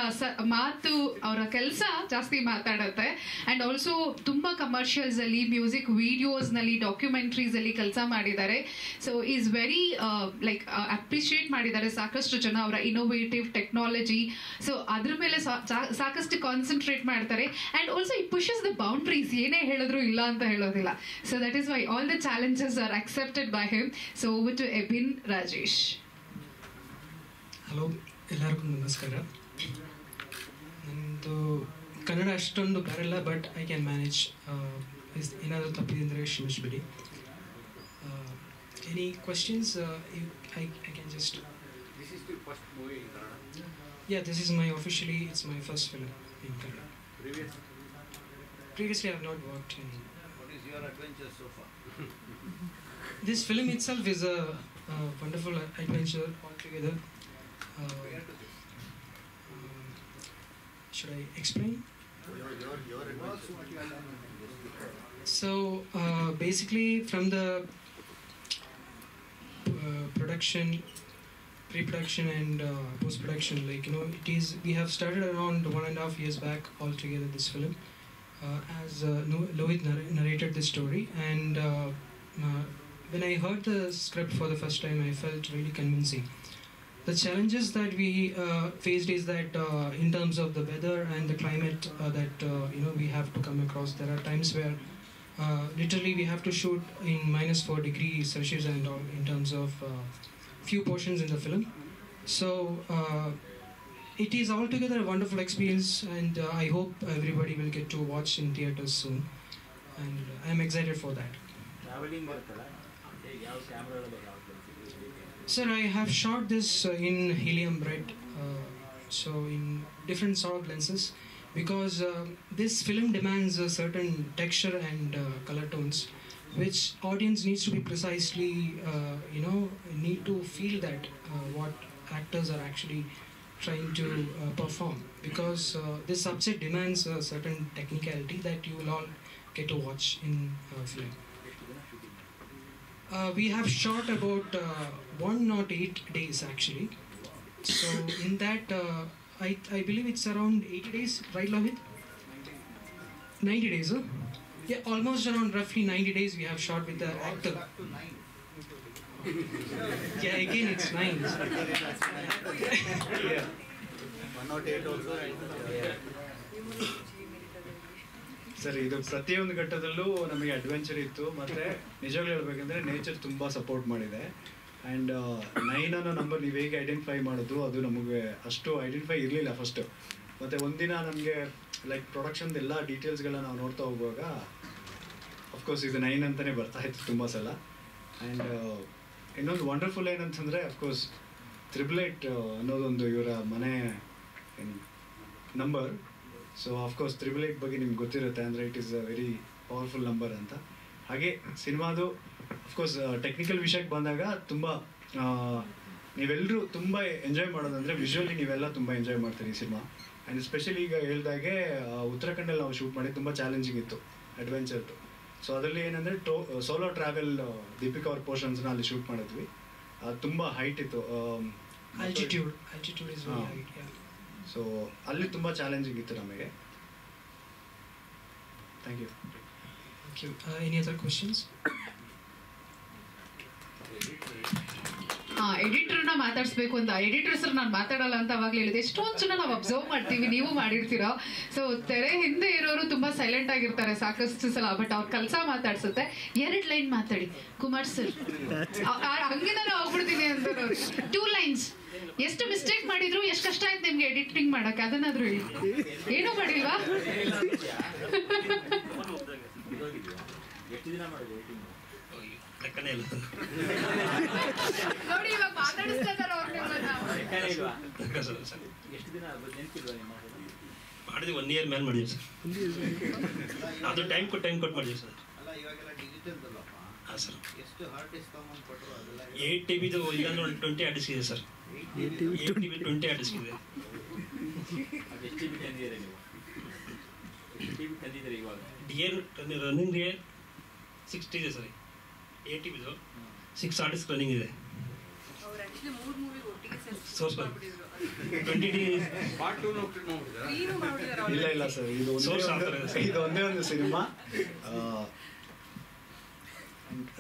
ಮಾತು, ಅವರ ಕೆಲಸ ಜಾಸ್ತಿ ಮಾತಾಡುತ್ತೆ. ಆ್ಯಂಡ್ ಆಲ್ಸೋ ತುಂಬ ಕಮರ್ಷಿಯಲ್ಸಲ್ಲಿ, ಮ್ಯೂಸಿಕ್ ವೀಡಿಯೋಸ್ನಲ್ಲಿ, ಡಾಕ್ಯುಮೆಂಟ್ರೀಸಲ್ಲಿ ಕೆಲಸ ಮಾಡಿದ್ದಾರೆ. ಸೊ ಈಸ್ ವೆರಿ ಅಪ್ರಿಷಿಯೇಟ್ ಮಾಡಿದ್ದಾರೆ ಸಾಕಷ್ಟು ಜನ ಅವರ ಇನೋವೇಟಿವ್ ಟೆಕ್ನಾಲಜಿ. ಸೊ ಅದ್ರ ಮೇಲೆ ಸಾಕಷ್ಟು ಕಾನ್ಸಂಟ್ರೇಟ್ ಮಾಡ್ತಾರೆ. And also it pushes the boundaries, ಏನೇ ಹೇಳಿದ್ರು ಇಲ್ಲ ಅಂತ ಹೇಳೋದಿಲ್ಲ. So that is why all the challenges are accepted by him. So over to Ebin Rajesh. Hello, ಎಲ್ಲರಿಗೂ ನಮಸ್ಕಾರ. ನಂದು ಕನ್ನಡ ಅಷ್ಟೊಂದು ಬರಲ್ಲ, ಬಟ್ ಐ ಕ್ಯಾನ್ ಮ್ಯಾನೇಜ್. ಏನಾದರೂ ತಪ್ಪಿದ್ರೆ ಕ್ಷಮಿಸ್ಬಿಡಿ. Any questions? I can just... This is your first movie in Kannada? Yeah, this is it's my first film in Kannada. Previously I have not worked in... What is your adventure so far? This film itself is a wonderful adventure altogether. Should I explain? Your adventure. So basically from the production, pre-production and post-production, we have started around 1.5 years back altogether this film, as Lohit narrated this story, and when I heard the script for the first time, I felt really convincing. The challenges that we faced is that in terms of the weather and the climate that we have to come across, there are times where literally we have to shoot in -4 degrees Celsius and all, in terms of few portions in the film. So it is altogether a wonderful experience, and I hope everybody will get to watch in theaters soon, and I am excited for that. Traveling ಬರ್ತಲ್ಲ, ಯಾವ ಕ್ಯಾಮ್ರಾ ಒಳಗೆ ಯಾವ Sir, I have shot this in helium red, so in different sort of lenses, because this film demands a certain texture and color tones, which audience needs to be precisely, need to feel that what actors are actually trying to perform, because this subject demands a certain technicality that you will all get to watch in film. We have shot about 108 days actually. So in that, I believe it's around 80 days, right Lohit? 90 days, huh? Yeah, almost around roughly 90 days we have shot with the actor. Up to 9. Yeah, again it's 9. 108 also. Sir ಇದು ಪ್ರತಿಯೊಂದು ಘಟ್ಟದಲ್ಲೂ ನಮಗೆ ಅಡ್ವೆಂಚರ್ ಇತ್ತು, ಮತ್ತು ನಿಜವಾಗ್ಲೂ ಹೇಳ್ಬೇಕಂದ್ರೆ ನೇಚರ್ ತುಂಬ ಸಪೋರ್ಟ್ ಮಾಡಿದೆ. ಆ್ಯಂಡ್ 9 ಅನ್ನೋ ನಂಬರ್ ನೀವು ಹೇಗೆ ಐಡೆಂಟಿಫೈ ಮಾಡೋದು ಅದು ನಮಗೆ ಅಷ್ಟು ಐಡೆಂಟಿಫೈ ಇರಲಿಲ್ಲ ಫಸ್ಟು. ಮತ್ತು ಒಂದಿನ ನಮಗೆ ಲೈಕ್ ಪ್ರೊಡಕ್ಷನ್ದು ಎಲ್ಲ ಡೀಟೇಲ್ಸ್ಗಳನ್ನ ನಾವು ನೋಡ್ತಾ ಹೋಗುವಾಗ ಅಫ್ಕೋರ್ಸ್ ಇದು 9 ಅಂತಲೇ ಬರ್ತಾ ಇತ್ತು ತುಂಬ ಸಲ. ಆ್ಯಂಡ್ ಇನ್ನೊಂದು ವಂಡರ್ಫುಲ್ ಏನಂತಂದರೆ ಅಫ್ಕೋರ್ಸ್ 888 ಅನ್ನೋದೊಂದು ಇವರ ಮನೆ ನಂಬರ್. ಸೊ ಅಫ್ಕೋರ್ಸ್ 888 ಬಗ್ಗೆ ನಿಮ್ಗೆ ಗೊತ್ತಿರುತ್ತೆ, ಅಂದರೆ it is a very powerful number ಅಂತ. ಹಾಗೆ ಸಿನಿಮಾದು ಅಫ್ಕೋರ್ಸ್ ಟೆಕ್ನಿಕಲ್ ವಿಷಯಕ್ಕೆ ಬಂದಾಗ ತುಂಬ ನೀವೆಲ್ಲರೂ ತುಂಬ ಎಂಜಾಯ್ ಮಾಡೋದಂದರೆ ವಿಜುವಲಿ ನೀವೆಲ್ಲ ತುಂಬ ಎಂಜಾಯ್ ಮಾಡ್ತೀರಿ ಈ ಸಿನಿಮಾ. ಆ್ಯಂಡ್ ಎಸ್ಪೆಷಲಿ ಈಗ ಹೇಳ್ದಾಗೆ ಉತ್ತರಾಖಂಡಲ್ಲಿ ನಾವು ಶೂಟ್ ಮಾಡಿ ತುಂಬ ಚಾಲೆಂಜಿಂಗ್ ಇತ್ತು, ಅಡ್ವೆಂಚರ್ದು. ಸೊ ಅದರಲ್ಲಿ ಏನಂದರೆ ಸೋಲೋ ಟ್ರಾವೆಲ್ ದೀಪಿಕಾ ಅವ್ರ ಪೋರ್ಷನ್ಸ್ನ ಅಲ್ಲಿ ಶೂಟ್ ಮಾಡಿದ್ವಿ. ತುಂಬ ಹೈಟ್ ಇತ್ತು, Altitude is very high. Yeah. So ಅಲ್ಲಿ ತುಂಬ ಚಾಲೆಂಜಿಂಗ್ ಇತ್ತು ನಮಗೆ. Thank you. Thank you. Any other questions? ಎಡಿಟರ್ನ ಮಾತಾಡಿಸ್ಬೇಕು ಅಂತ. ಎಡಿಟರ್ ಸರ್ ನಾನು ಮಾತಾಡಲ್ಲ ಅಂತ ಅವಾಗಲೇ ಹೇಳಿದೆ. ಎಷ್ಟೊಂದು ಜನ ನಾವು ಅಬ್ಸರ್ವ್ ಮಾಡ್ತೀವಿ, ನೀವು ಮಾಡಿರ್ತೀರಾ. ಸೊ ತೆರೆ ಹಿಂದೆ ಇರೋರು ತುಂಬಾ ಸೈಲೆಂಟ್ ಆಗಿರ್ತಾರೆ ಸಾಕಷ್ಟು ಸಲ, ಬಟ್ ಅವ್ರ ಕೆಲಸ ಮಾತಾಡ್ಸುತ್ತೆ. 2 ಲೈನ್ ಮಾತಾಡಿ ಕುಮಾರ್ ಸರ್, ಹಂಗೆ ನಾನು ಹೋಗ್ಬಿಡ್ತೀನಿ ಅಂತ. 2 lines ಎಷ್ಟು ಮಿಸ್ಟೇಕ್ ಮಾಡಿದ್ರು, ಎಷ್ಟು ಕಷ್ಟ ಆಯ್ತು ನಿಮ್ಗೆ ಎಡಿಟಿಂಗ್ ಮಾಡಕ್ಕೆ, ಅದನ್ನಾದ್ರೂ ಹೇಳಿ. ಏನೂ ಮಾಡಿಲ್ವಾ? ನೋಡಿ ಇವಾಗ ಮಾತಾಡಿಸ್ತಾ ಇದ್ದಾರೆ ಅವ್ರು ನಿಮ್ಮನ್ನ. ಮಾಡಿದ್ವಿ 1 year ಮೇಲೆ ಮಾಡಿದ್ವಿ ಸರ್. ಅದು ಟೈಮ್ ಕೊಟ್ಟು ಮಾಡಿದ್ವಿ ಸರ್. ಅಲ್ಲ ಇವಾಗೆಲ್ಲ ಡಿಜಿಟಲ್ ಅಲ್ಲಪ್ಪ. ಹಾಂ ಸರ್. ಎಷ್ಟು ಹಾರ್ಡ್ ಡಿಸ್ಕ್ ತಗೊಂಡು ಕೊಟ್ಟರು ಅದೆಲ್ಲ 8 TBದು ಇಲ್ಲಾಂದ್ರೆ ಒಂದು 20 hard disk ಇದೆ ಸರ್. 8 TB 20 hard disk ಇದೆ. ಎಷ್ಟು TB ತಂದಿದ್ದೀರಾ ನೀವು? ಎಷ್ಟು TB ತಂದಿದ್ದೀರಾ ಇವಾಗ? ರನ್ನಿಂಗ್ ಗೆ 60 ಇದೆ ಸರ್. 8 TBದು 6 hard disk ರನ್ನಿಂಗ್ ಇದೆ. ಅವ್ರು ಆಕ್ಚುಲಿ 3 ಮೂವಿ ಒಟ್ಟಿಗೆ ಸೋರ್ಸ್ 20 ಪಾರ್ಟ್ 2 ನೋಡ್ತಿದ್ದಾರೆ. ಇಲ್ಲ ಸರ್, ಇದು ಒಂದೇ ಒಂದು ಸಿನಿಮಾ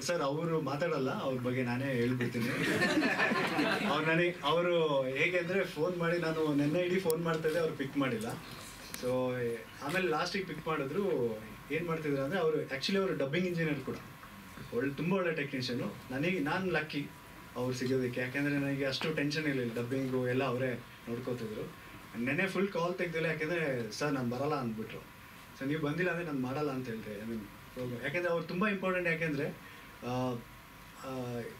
ಸರ್. ಅವರು ಮಾತಾಡಲ್ಲ, ಅವ್ರ ಬಗ್ಗೆ ನಾನೇ ಹೇಳ್ಬಿಡ್ತೀನಿ. ಅವರು ಹೇಗೆ ಅಂದರೆ ಫೋನ್ ಮಾಡಿ, ನಾನು ನೆನ್ನೆ ಇಡೀ ಫೋನ್ ಮಾಡ್ತಾಯಿದ್ದೆ, ಅವ್ರು ಪಿಕ್ ಮಾಡಿಲ್ಲ. ಸೊ ಆಮೇಲೆ ಲಾಸ್ಟಿಗೆ ಪಿಕ್ ಮಾಡಿದ್ರು. ಏನು ಮಾಡ್ತಿದ್ರು ಅಂದರೆ ಆ್ಯಕ್ಚುಲಿ ಅವರು ಡಬ್ಬಿಂಗ್ ಇಂಜಿನಿಯರ್ ಕೂಡ, ತುಂಬ ಒಳ್ಳೆ ಟೆಕ್ನಿಷಿಯನು. ನಾನು ಲಕ್ಕಿ ಅವ್ರು ಸಿಗೋದಕ್ಕೆ, ಯಾಕೆಂದರೆ ನನಗೆ ಅಷ್ಟು ಟೆನ್ಷನ್ ಇರಲಿಲ್ಲ, ಡಬ್ಬಿಂಗು ಎಲ್ಲ ಅವರೇ ನೋಡ್ಕೋತಿದ್ರು. ನೆನ್ನೆ ಫುಲ್ ಕಾಲ್ ತೆಗ್ದಿಲ್ಲ, ಯಾಕೆಂದರೆ ಸರ್ ನಾನು ಬರಲ್ಲ ಅಂದ್ಬಿಟ್ರು. ಸೊ ನೀವು ಬಂದಿಲ್ಲ ಅಂದರೆ ನಾನು ಮಾಡಲ್ಲ ಅಂತ ಹೇಳಿದೆ. ಐ ಮೀನ್ ಯಾಕೆಂದರೆ ಅವ್ರು ತುಂಬ ಇಂಪಾರ್ಟೆಂಟ್, ಯಾಕೆಂದರೆ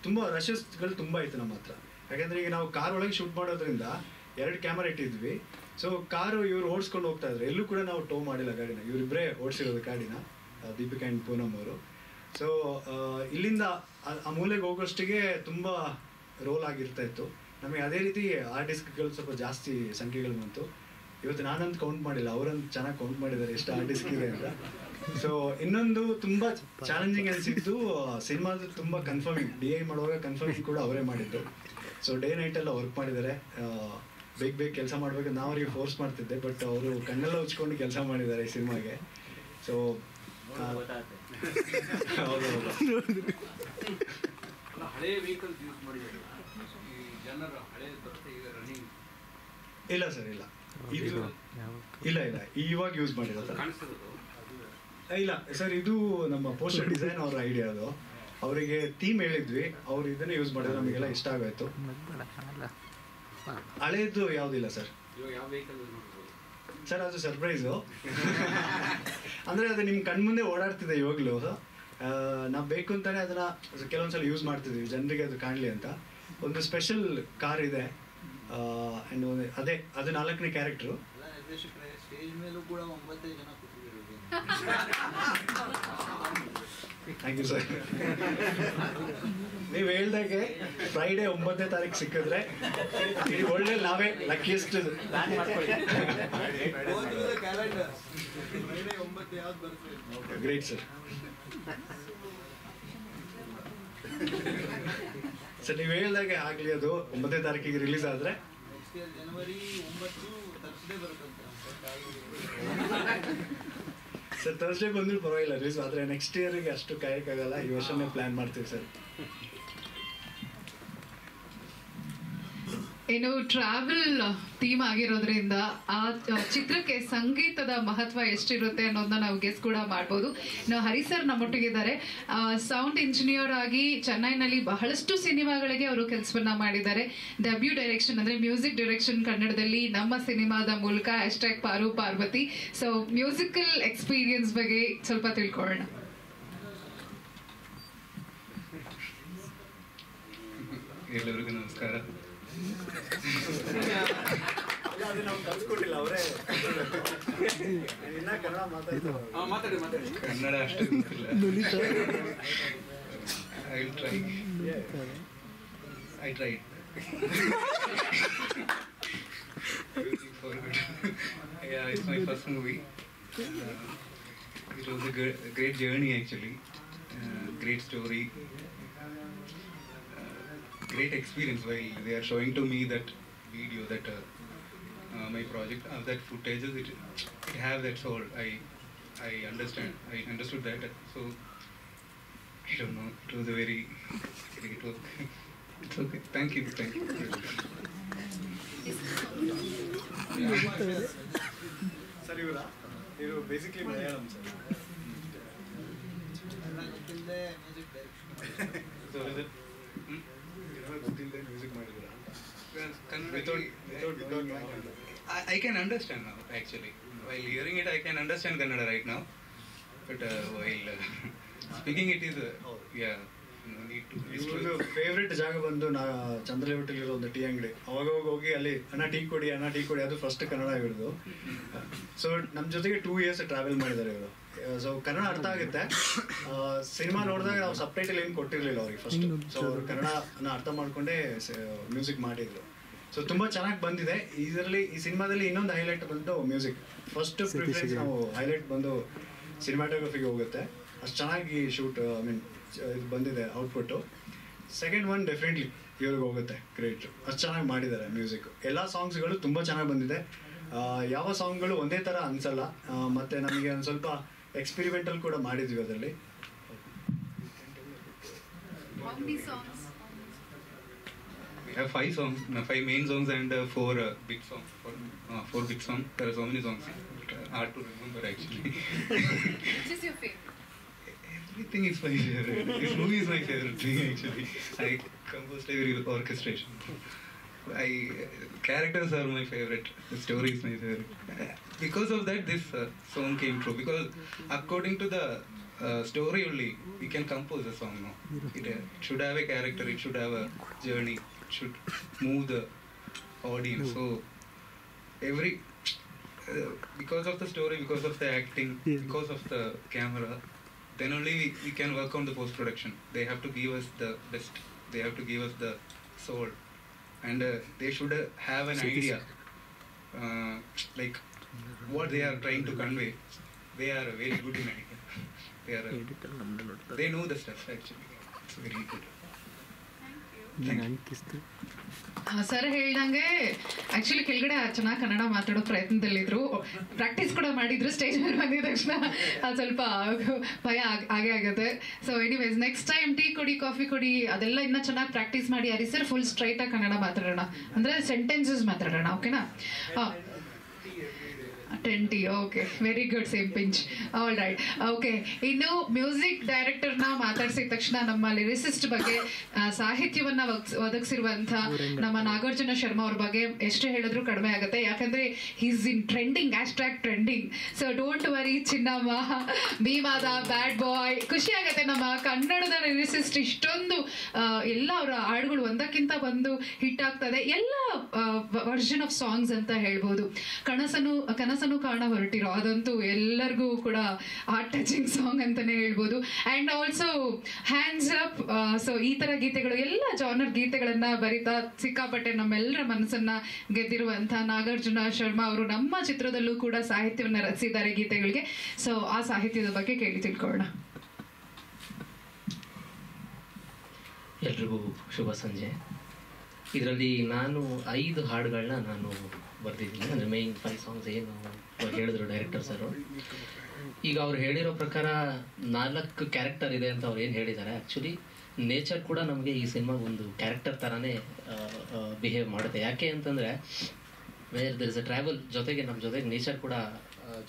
ತುಂಬ ರಶಸ್ಗಳು ತುಂಬ ಇತ್ತು ನಮ್ಮ ಹತ್ರ. ಯಾಕೆಂದರೆ ಈಗ ನಾವು ಕಾರ್ ಒಳಗೆ ಶೂಟ್ ಮಾಡೋದ್ರಿಂದ 2 ಕ್ಯಾಮರಾ ಇಟ್ಟಿದ್ವಿ. ಸೊ ಕಾರು ಇವ್ರು ಓಡಿಸ್ಕೊಂಡು ಹೋಗ್ತಾ ಇದ್ರು, ಎಲ್ಲೂ ಕೂಡ ನಾವು ಟೋ ಮಾಡಿಲ್ಲ ಗಾಡಿನ, ಇವರಿಬ್ಬರೇ ಓಡಿಸಿರೋದು ಗಾಡಿನ, ದೀಪಿಕಾ ಆ್ಯಂಡ್ ಪೂನಮ್ ಅವರು. ಸೊ ಇಲ್ಲಿಂದ ಆ ಮೂಲೆಗೆ ಹೋಗೋಷ್ಟಿಗೆ ತುಂಬ ರೋಲ್ ಆಗಿರ್ತಾ ಇತ್ತು ನಮಗೆ. ಅದೇ ರೀತಿ ಹಾರ್ಡ್ ಡಿಸ್ಕ್ಗಳು ಸ್ವಲ್ಪ ಜಾಸ್ತಿ ಸಂಖ್ಯೆಗಳು ಬಂತು. ಇವತ್ತು ನಾನಂತ ಕೌಂಟ್ ಮಾಡಿಲ್ಲ, ಅವರಂತ ಚೆನ್ನಾಗಿ ಕೌಂಟ್ ಮಾಡಿದ್ದಾರೆ ಎಷ್ಟು ಹಾರ್ಡ್ ಡಿಸ್ಕ್ ಇದೆ ಅಂತ. ಸೊ ಇನ್ನೊಂದು ತುಂಬ ಚಾಲೆಂಜಿಂಗ್ ಅನಿಸಿದ್ದು ಸಿನಿಮಾದ ತುಂಬ ಕನ್ಫರ್ಮಿಂಗ್, DI ಮಾಡುವಾಗ ಕನ್ಫರ್ಮಿಂಗ್ ಕೂಡ ಅವರೇ ಮಾಡಿದ್ದು. ಸೊ ಡೇ ನೈಟೆಲ್ಲ ವರ್ಕ್ ಮಾಡಿದ್ದಾರೆ, ಬೇಗ ಕೆಲಸ ಮಾಡಬೇಕು. ನಾವು ಅವ್ರಿಗೆ ಫೋರ್ಸ್ ಮಾಡ್ತಿದ್ದೆ, ಬಟ್ ಅವರು ಕಣ್ಣೆಲ್ಲ ಉಚ್ಕೊಂಡು ಕೆಲಸ ಮಾಡಿದ್ದಾರೆ ಈ ಸಿನಿಮಾಗೆ. ಸೊ ಹಳೆ ವೆಹಿಕಲ್ಸ್ ಯೂಸ್ ಮಾಡಿದ್ದಾರೆ ಈ ಜನರು, ಹಳೆ ಬರುತ್ತೆ ಈಗ ರನ್ನಿಂಗ್. ಇಲ್ಲ ಸರ್, ಇಲ್ಲ ಇವಾಗ ಯೂಸ್ ಮಾಡಿರೋದು ಇಲ್ಲ ಸರ್. ಇದು ನಮ್ಮ ಪೋಸ್ಟರ್ ಡಿಸೈನ್ ಅವ್ರ ಐಡಿಯಾ. ಅದು ಅವರಿಗೆ ಥೀಮ್ ಹೇಳಿದ್ವಿ, ಅವ್ರು ಇದನ್ನೇ ಯೂಸ್ ಮಾಡಿದ್ರೆ ನಮಗೆಲ್ಲ ಇಷ್ಟ ಆಗೋಯ್ತು. ಹಳೇದು ಯಾವುದಿಲ್ಲ ಸರ್. ಯಾವ ವೆಹಿಕಲ್ ಸರ್ ಅದು ಸರ್ಪ್ರೈಸು. ಅಂದರೆ ಅದು ನಿಮ್ಮ ಕಣ್ಮುಂದೆ ಓಡಾಡ್ತಿದೆ ಇವಾಗಲೂ. ನಾವು ಬೇಕು ಅಂತಾನೆ ಅದನ್ನು ಕೆಲವೊಂದ್ಸಲ ಯೂಸ್ ಮಾಡ್ತಿದ್ವಿ, ಜನರಿಗೆ ಅದು ಕಾಣಲಿ ಅಂತ. ಒಂದು ಸ್ಪೆಷಲ್ ಕಾರ್ ಇದೆ, ಆ್ಯಂಡ್ ಅದು 4ನೇ ಕ್ಯಾರೆಕ್ಟ್ರು. ಸ್ಟೇಜ್ ಮೇಲೂ ಕೂಡ 9 ಜನ ಕೂತಿದ್ರು. Thank you sir. ನೀವು ಹೇಳ್ದಾಗೆ ಫ್ರೈಡೇ 9ನೇ ತಾರೀಕು ಸಿಕ್ಕಿದ್ರೆ ಒಳ್ಳೆ ನಾವೇ ಲಕ್ಕಿಯೆಸ್ಟ್ ಪ್ಲಾನ್ ಮಾಡ್ಕೊಳ್ಳಿ. Great sir. ಸರ್ ನೀವು ಹೇಳ್ದಾಗೆ ಆಗಲಿ, ಅದು 9ನೇ ತಾರೀಕಿಗೆ ರಿಲೀಸ್ ಆದರೆ ಜನವರಿ 9 ತರ್ಸ್ಡೇ ಬರುತ್ತಂತೆ. ಸರ್ ಥರ್ಸ್ಡೇ ಬಂದರೂ ಪರವಾಗಿಲ್ಲ ರಿಲೀಸ್, ಆದರೆ ನೆಕ್ಸ್ಟ್ ಇಯರ್ಗೆ ಅಷ್ಟು ಕಾಯೋಕ್ಕಾಗಲ್ಲ, ಈ ವರ್ಷನೇ ಪ್ಲ್ಯಾನ್ ಮಾಡ್ತೀವಿ ಸರ್. ಏನು ಟ್ರಾವೆಲ್ ಥೀಮ್ ಆಗಿರೋದ್ರಿಂದ ಆ ಚಿತ್ರಕ್ಕೆ ಸಂಗೀತದ ಮಹತ್ವ ಎಷ್ಟಿರುತ್ತೆ ಅನ್ನೋದನ್ನ ನಾವು ಗೆಸ್ ಕೂಡ ಮಾಡ್ಬೋದು. ನಾವು ಹರಿ ಸರ್ ನಮ್ಮೊಟ್ಟಿಗಿದ್ದಾರೆ. ಸೌಂಡ್ ಇಂಜಿನಿಯರ್ ಆಗಿ ಚೆನ್ನೈನಲ್ಲಿ ಬಹಳಷ್ಟು ಸಿನಿಮಾಗಳಿಗೆ ಅವರು ಕೆಲಸವನ್ನ ಮಾಡಿದ್ದಾರೆ. ಡೆಬ್ಯೂ ಡೈರೆಕ್ಷನ್ ಅಂದ್ರೆ ಮ್ಯೂಸಿಕ್ ಡೈರೆಕ್ಷನ್ ಕನ್ನಡದಲ್ಲಿ ನಮ್ಮ ಸಿನಿಮಾದ ಮೂಲಕ #ಪಾರು ಪಾರ್ವತಿ. ಸೊ ಮ್ಯೂಸಿಕಲ್ ಎಕ್ಸ್ಪೀರಿಯನ್ಸ್ ಬಗ್ಗೆ ಸ್ವಲ್ಪ ತಿಳ್ಕೊಳ್ಳೋಣ. ಎಲ್ಲರಿಗೂ ನಮಸ್ಕಾರ. ಅದು ನಾವು ಕಲ್ಸ್ಕೊಟ್ಟಿಲ್ಲ, ಅವರೇ ಇನ್ನ ಕನ್ನಡ ಮಾತಾಡಿ ಕನ್ನಡ ಅಷ್ಟು ಗೊತ್ತಿಲ್ಲ. I tried. Yeah, it's my first movie. It was a great journey actually. Great story. Great experience while they are showing to me that video, that my project, that footages, it have that soul. I understood that. So I don't know, it was a very it was it's okay. Thank you. Sir ಇವರ ಇದು ಬೇಸಿಕ್ಲಿ ಮಲಯಾಳಂ ಸರ್. ಗೊತ್ತಿಲ್ಲದೆ ಮ್ಯೂಸಿಕ್ ಡೈರೆಕ್ಷನ್ ಗೊತ್ತಿಲ್ಲದೆ ಮ್ಯೂಸಿಕ್ ಮಾಡಿದ್ದೀರಾ ಅಂತ. I can understand now actually. While hearing it, I can understand Kannada right now. But while speaking it is yeah. ಇವ್ರದ್ದು ಫೇವ್ರೆಟ್ ಜಾಗ ಬಂದು ಚಂದ್ರಲೇಔಟಲ್ಲಿರೋ ಒಂದು ಟೀ ಅಂಗಡಿ. ಅವಾಗ ಹೋಗಿ ಅಲ್ಲಿ ಅಣ್ಣ ಟೀ ಕೊಡಿ, ಅದು ಫಸ್ಟ್ ಕನ್ನಡ ಇವ್ರದ್ದು. ಸೊ ನಮ್ಮ ಜೊತೆಗೆ 2 years ಟ್ರಾವೆಲ್ ಮಾಡಿದ್ದಾರೆ ಇವರು. ಸೊ ಕನ್ನಡ ಅರ್ಥ ಆಗುತ್ತೆ. ಸಿನಿಮಾ ನೋಡಿದಾಗ ನಾವು ಸಬ್ಟೈಟಲ್ ಏನು ಕೊಟ್ಟಿರಲಿಲ್ಲ ಅವ್ರಿಗೆ ಫಸ್ಟ್. ಸೊ ಅವ್ರು ಕನ್ನಡನ ಅರ್ಥ ಮಾಡ್ಕೊಂಡೇ ಮ್ಯೂಸಿಕ್ ಮಾಡಿದ್ರು. ಸೊ ತುಂಬ ಚೆನ್ನಾಗಿ ಬಂದಿದೆ. ಈ ಸಿನಿಮಾದಲ್ಲಿ ಇನ್ನೊಂದು ಹೈಲೈಟ್ ಬಂದು ಮ್ಯೂಸಿಕ್. ಫಸ್ಟ್ ಪ್ರಿಫರೆನ್ಸ್ ನಾವು ಹೈಲೈಟ್ ಬಂದು ಸಿನಿಮಾಟೋಗ್ರಫಿಗೆ ಹೋಗುತ್ತೆ. ಅಷ್ಟು ಚೆನ್ನಾಗಿ ಶೂಟ್ ಇದು ಬಂದಿದೆ ಔಟ್ಪುಟ್ಟು. ಸೆಕೆಂಡ್ ಒನ್ ಡೆಫಿನೆಟ್ಲಿ ಇವ್ರಿಗೆ ಹೋಗುತ್ತೆ. ಗ್ರೇಟ್, ಅಷ್ಟು ಚೆನ್ನಾಗಿ ಮಾಡಿದ್ದಾರೆ ಮ್ಯೂಸಿಕ್. ಎಲ್ಲ ಸಾಂಗ್ಸ್ಗಳು ತುಂಬ ಚೆನ್ನಾಗಿ ಬಂದಿದೆ. ಯಾವ ಸಾಂಗ್ಗಳು ಒಂದೇ ಥರ ಅನಿಸಲ್ಲ. ಮತ್ತು ನಮಗೆ ಒಂದು ಸ್ವಲ್ಪ ಎಕ್ಸ್ಪೆರಿಮೆಂಟಲ್ ಕೂಡ ಮಾಡಿದ್ವಿ ಅದರಲ್ಲಿ. We have 5 songs, 5 main songs and 4 big songs. 4 big songs. There are so many songs. Hard to remember actually. Which is your favorite? Everything is my favorite. This movie is my favorite thing actually. I composed every orchestration. Characters are my favorite. The story is my favorite. Because of that, this song came true. Because according to the story only, we can compose a song now. It should have a character. It should have a journey. It should move the audience. So because of the story, because of the acting, because of the camera, then only we can work on the post-production. They have to give us the best. They have to give us the soul. And they should have an idea, like what they are trying to convey. They are very good in idea. They know the stuff actually. It's very good. Sir ಹೇಳ್ದಂಗೆ ಆಕ್ಚುಲಿ ಕೆಳಗಡೆ ಚೆನ್ನಾಗಿ ಕನ್ನಡ ಮಾತಾಡೋ ಪ್ರಯತ್ನದಲ್ಲಿದ್ರು. ಪ್ರಾಕ್ಟೀಸ್ ಕೂಡ ಮಾಡಿದ್ರು. ಸ್ಟೇಜ್ ಮೇಲೆ ಬಂದಿದ ತಕ್ಷಣ ಅದು ಸ್ವಲ್ಪ ಭಯ ಆಗೇ ಆಗುತ್ತೆ. So anyways next time tea ಕೊಡಿ, ಕಾಫಿ ಕೊಡಿ ಅದೆಲ್ಲ ಇನ್ನೂ ಚೆನ್ನಾಗಿ ಪ್ರಾಕ್ಟೀಸ್ ಮಾಡಿ. ಹರಿ ಸರ್ ಫುಲ್ ಸ್ಟ್ರೈಟಾಗಿ ಕನ್ನಡ ಮಾತಾಡೋಣ, ಅಂದರೆ ಸೆಂಟೆನ್ಸಸ್ ಮಾತಾಡೋಣ. ಓಕೆನಾ? 10 okay, very good, same pinch. All right, okay. ಇನ್ನು ಮ್ಯೂಸಿಕ್ ಡೈರೆಕ್ಟರ್ನ ಮಾತಾಡ್ಸಿದ ತಕ್ಷಣ ನಮ್ಮ ಲಿರಿಸಿಸ್ಟ್ ಬಗ್ಗೆ, ಸಾಹಿತ್ಯವನ್ನ ಒದಗಿಸಿರುವಂಥ ನಮ್ಮ ನಾಗಾರ್ಜುನ ಶರ್ಮಾ ಅವ್ರ ಬಗ್ಗೆ ಎಷ್ಟು ಹೇಳಿದ್ರು ಕಡಿಮೆ ಆಗುತ್ತೆ. ಯಾಕಂದ್ರೆ is in trending, hashtag trending. So don't worry Chinnamma, ಭೀಮಾದ, ಬ್ಯಾಡ್ ಬಾಯ್. ಖುಷಿ ಆಗುತ್ತೆ ನಮ್ಮ ಕನ್ನಡದ ಲಿರಿಸಿಸ್ಟ್ ಇಷ್ಟೊಂದು ಎಲ್ಲ ಅವರ ಹಾಡುಗಳು ಒಂದಕ್ಕಿಂತ ಒಂದು ಹಿಟ್ ಆಗ್ತದೆ. ಎಲ್ಲ ವರ್ಷನ್ ಆಫ್ ಸಾಂಗ್ಸ್ ಅಂತ ಹೇಳ್ಬೋದು. ಕನಸನು ಕಾಣ ಹೊರಟಿರೋ ಅದಂತೂ ಎಲ್ಲರಿಗೂ ಕೂಡ ಹಾರ್ಟ್ ಟಚಿಂಗ್ ಸಾಂಗ್ ಅಂತಾನೆ ಹೇಳ್ಬೋದು. And also hands up. So ಈ ತರ ಗೀತೆಗಳು, ಎಲ್ಲ ಜಾನರ್ ಗೀತೆಗಳನ್ನ ಬರಿತಾ ಸಿಕ್ಕಾಪಟ್ಟೆ ನಮ್ಮೆಲ್ಲರ ಮನಸ್ಸನ್ನ ಗೆದ್ದಿರುವಂತ ನಾಗಾರ್ಜುನ ಶರ್ಮಾ ಅವರು ನಮ್ಮ ಚಿತ್ರದಲ್ಲೂ ಕೂಡ ಸಾಹಿತ್ಯವನ್ನ ರಚಿಸಿದ್ದಾರೆ ಗೀತೆಗಳಿಗೆ. ಸೊ ಆ ಸಾಹಿತ್ಯದ ಬಗ್ಗೆ ಕೇಳಿ ತಿಳ್ಕೊಳ್ಳೋಣ. ಎಲ್ರಿಗೂ ಶುಭ ಸಂಜೆ. ಇದರಲ್ಲಿ ನಾನು 5 ಹಾಡುಗಳನ್ನ ನಾನು ಬರೆದಿದ್ದೀನಿ. ಅಂದರೆ ಮೈನ್ 5 ಸಾಂಗ್ಸ್ ಏನು ಹೇಳಿದ್ರು ಡೈರೆಕ್ಟರ್ ಸರು. ಈಗ ಅವ್ರು ಹೇಳಿರೋ ಪ್ರಕಾರ 4 ಕ್ಯಾರೆಕ್ಟರ್ ಇದೆ ಅಂತ ಅವ್ರು ಏನು ಹೇಳಿದ್ದಾರೆ, ಆ್ಯಕ್ಚುಲಿ ನೇಚರ್ ಕೂಡ ನಮಗೆ ಈ ಸಿನಿಮಾ ಒಂದು ಕ್ಯಾರೆಕ್ಟರ್ ಥರನೇ ಬಿಹೇವ್ ಮಾಡುತ್ತೆ. ಯಾಕೆ ಅಂತಂದರೆ where there is a travel, ಜೊತೆಗೆ ನಮ್ಮ ಜೊತೆಗೆ ನೇಚರ್ ಕೂಡ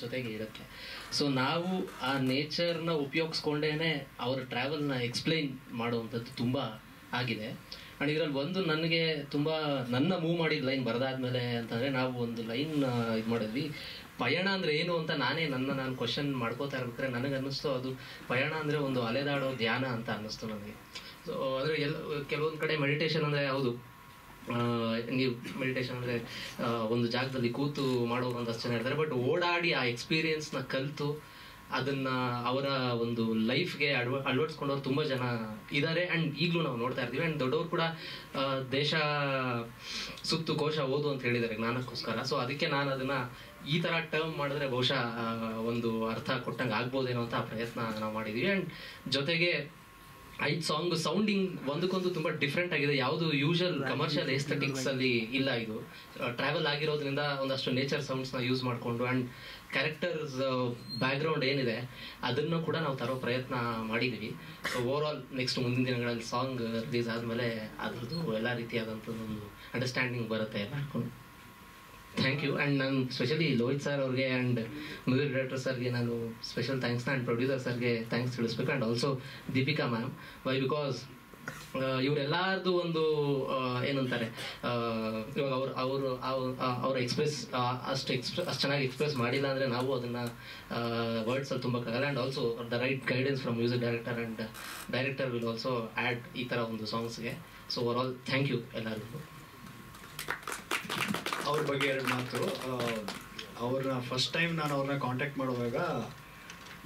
ಜೊತೆಗೆ ಇರುತ್ತೆ. ಸೊ ನಾವು ಆ ನೇಚರ್ನ ಉಪಯೋಗಿಸ್ಕೊಂಡೇ ಅವ್ರ ಟ್ರಾವೆಲ್ನ ಎಕ್ಸ್ಪ್ಲೈನ್ ಮಾಡುವಂಥದ್ದು ತುಂಬ ಆಗಿದೆ. ಆ್ಯಂಡ್ ಇದರಲ್ಲಿ ಒಂದು ನನಗೆ ತುಂಬ ನನ್ನ ಮೂವ್ ಮಾಡಿದ ಲೈನ್ ಬರೆದಾದ್ಮೇಲೆ ಅಂತಂದರೆ, ನಾವು ಒಂದು ಲೈನ್ ಇದು ಮಾಡಿದ್ವಿ, ಪಯಣ ಅಂದರೆ ಏನು ಅಂತ ನಾನು ಕ್ವಶನ್ ಮಾಡ್ಕೋತಾ ಇರ್ಬೇಕಾದ್ರೆ ನನಗೆ ಅನ್ನಿಸ್ತು ಅದು ಪಯಣ ಅಂದರೆ ಒಂದು ಅಲೆದಾಡೋ ಧ್ಯಾನ ಅಂತ ಅನ್ನಿಸ್ತು ನನಗೆ. ಸೊ ಅಂದರೆ ಕೆಲವೊಂದು ಕಡೆ ಮೆಡಿಟೇಷನ್ ಅಂದರೆ ಹೌದು, ನೀವು ಮೆಡಿಟೇಷನ್ ಅಂದರೆ ಒಂದು ಜಾಗದಲ್ಲಿ ಕೂತು ಮಾಡೋರು ಒಂದಷ್ಟು ಜನ ಇರ್ತಾರೆ, ಬಟ್ ಓಡಾಡಿ ಆ ಎಕ್ಸ್ಪೀರಿಯನ್ಸ್ನ ಕಲಿತು ಅದನ್ನು ಅವರ ಒಂದು ಲೈಫ್ಗೆ ಅಳವಡಿಸ್ಕೊಂಡವ್ರು ತುಂಬ ಜನ ಇದ್ದಾರೆ. ಆ್ಯಂಡ್ ಈಗಲೂ ನಾವು ನೋಡ್ತಾ ಇರ್ತೀವಿ. ಆ್ಯಂಡ್ ದೊಡ್ಡವರು ಕೂಡ ದೇಶ ಸುತ್ತು ಕೋಶ ಓದು ಅಂತ ಹೇಳಿದ್ದಾರೆ ಜ್ಞಾನಕ್ಕೋಸ್ಕರ. ಸೊ ಅದಕ್ಕೆ ನಾನು ಅದನ್ನು ಈ ಥರ ಟರ್ಮ್ ಮಾಡಿದ್ರೆ ಬಹುಶಃ ಒಂದು ಅರ್ಥ ಕೊಟ್ಟಂಗೆ ಆಗ್ಬೋದೇನೋ ಅಂತ ಪ್ರಯತ್ನ ನಾವು ಮಾಡಿದ್ದೀವಿ. ಆ್ಯಂಡ್ ಜೊತೆಗೆ 5 ಸಾಂಗ್ ಸೌಂಡಿಂಗ್ ಒಂದಕ್ಕೊಂದು ತುಂಬ ಡಿಫ್ರೆಂಟ್ ಆಗಿದೆ. ಯಾವುದು ಯೂಶಲ್ ಕಮರ್ಷಿಯಲ್ ಎಸ್ಥೆಟಿಕ್ಸಲ್ಲಿ ಇಲ್ಲ. ಇದು ಟ್ರಾವೆಲ್ ಆಗಿರೋದ್ರಿಂದ ಒಂದಷ್ಟು ನೇಚರ್ ಸೌಂಡ್ಸ್ನ ಯೂಸ್ ಮಾಡಿಕೊಂಡು ಆ್ಯಂಡ್ ಕ್ಯಾರೆಕ್ಟರ್ಸ್ ಬ್ಯಾಕ್ಗ್ರೌಂಡ್ ಏನಿದೆ ಅದನ್ನು ಕೂಡ ನಾವು ತರೋ ಪ್ರಯತ್ನ ಮಾಡಿದ್ದೀವಿ. ಸೊ ಓವರ್ ಆಲ್ ನೆಕ್ಸ್ಟ್ ಮುಂದಿನ ದಿನಗಳಲ್ಲಿ ಸಾಂಗ್ ರಿಲೀಸ್ ಆದಮೇಲೆ ಅದ್ರದ್ದು ಎಲ್ಲ ರೀತಿಯಾದಂಥದ್ದು ಒಂದು ಅಂಡರ್ಸ್ಟ್ಯಾಂಡಿಂಗ್ ಬರುತ್ತೆ ಎಲ್ಲರಿಗೂ. Thank you. ಆ್ಯಂಡ್ ನಾನು ಸ್ಪೆಷಲಿ ಲೋಹಿತ್ ಸರ್ ಅವ್ರಿಗೆ ಆ್ಯಂಡ್ ಮ್ಯೂಸಿಕ್ ಡೈರೆಕ್ಟರ್ ಸರ್ಗೆ ನಾನು ಸ್ಪೆಷಲ್ ಥ್ಯಾಂಕ್ಸ್ನ ಆ್ಯಂಡ್ ಪ್ರೊಡ್ಯೂಸರ್ ಸರ್ಗೆ ಥ್ಯಾಂಕ್ಸ್ ತಿಳಿಸ್ಬೇಕು. And also Deepika ma'am. Why because ಇವರೆಲ್ಲಾರ್ದು ಒಂದು ಏನಂತಾರೆ, ಇವಾಗ ಅವರು ಎಕ್ಸ್ಪ್ರೆಸ್ ಅಷ್ಟು ಚೆನ್ನಾಗಿ ಎಕ್ಸ್ಪ್ರೆಸ್ ಮಾಡಿಲ್ಲ ಅಂದರೆ ನಾವು ಅದನ್ನು ವರ್ಡ್ಸಲ್ಲಿ ತುಂಬಕ್ಕಾಗಲ್ಲ. And also the right guidance from music director and director will also add ಈ ಥರ ಒಂದು ಸಾಂಗ್ಸ್ಗೆ. So overall thank you ಎಲ್ಲರಿಗೂ. ಅವ್ರ ಬಗ್ಗೆ 2 ಮಾತು. ಅವ್ರನ್ನ ಫಸ್ಟ್ ಟೈಮ್ ನಾನು ಅವ್ರನ್ನ ಕಾಂಟ್ಯಾಕ್ಟ್ ಮಾಡುವಾಗ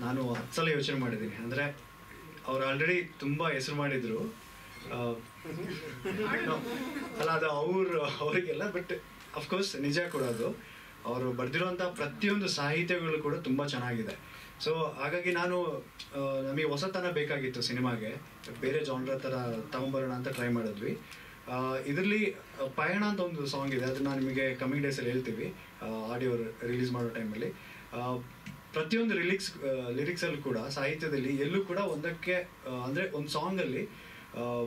ನಾನು 10 ಸಲ ಯೋಚನೆ ಮಾಡಿದ್ದೀನಿ. ಅಂದರೆ ಅವ್ರು ಆಲ್ರೆಡಿ ತುಂಬ ಹೆಸರು ಮಾಡಿದರು ಅಲ್ಲ, ಅದು ಅವರಿಗೆಲ್ಲ, ಬಟ್ ಅಫ್ಕೋರ್ಸ್ ನಿಜ ಕೂಡ ಅದು. ಅವರು ಬರೆದಿರೋಂಥ ಪ್ರತಿಯೊಂದು ಸಾಹಿತ್ಯಗಳು ಕೂಡ ತುಂಬ ಚೆನ್ನಾಗಿದೆ. ಸೊ ಹಾಗಾಗಿ ನಮಗೆ ಹೊಸತನ ಬೇಕಾಗಿತ್ತು ಸಿನಿಮಾಗೆ, ಬೇರೆ ಜಾನ್ರ ಥರ ತಗೊಂಬರೋಣ ಅಂತ ಟ್ರೈ ಮಾಡಿದ್ವಿ. ಇದರಲ್ಲಿ ಪಯಣ ಅಂತ ಒಂದು ಸಾಂಗ್ ಇದೆ, ಅದನ್ನ ನಿಮಗೆ ಕಮಿಂಗ್ ಡೇಸಲ್ಲಿ ಹೇಳ್ತೀವಿ ಆಡಿಯೋ ರಿಲೀಸ್ ಮಾಡೋ ಟೈಮಲ್ಲಿ. ಪ್ರತಿಯೊಂದು ಲಿರಿಕ್ಸಲ್ಲಿ ಕೂಡ ಸಾಹಿತ್ಯದಲ್ಲಿ ಎಲ್ಲೂ ಕೂಡ ಒಂದಕ್ಕೆ ಅಂದರೆ ಒಂದು ಸಾಂಗಲ್ಲಿ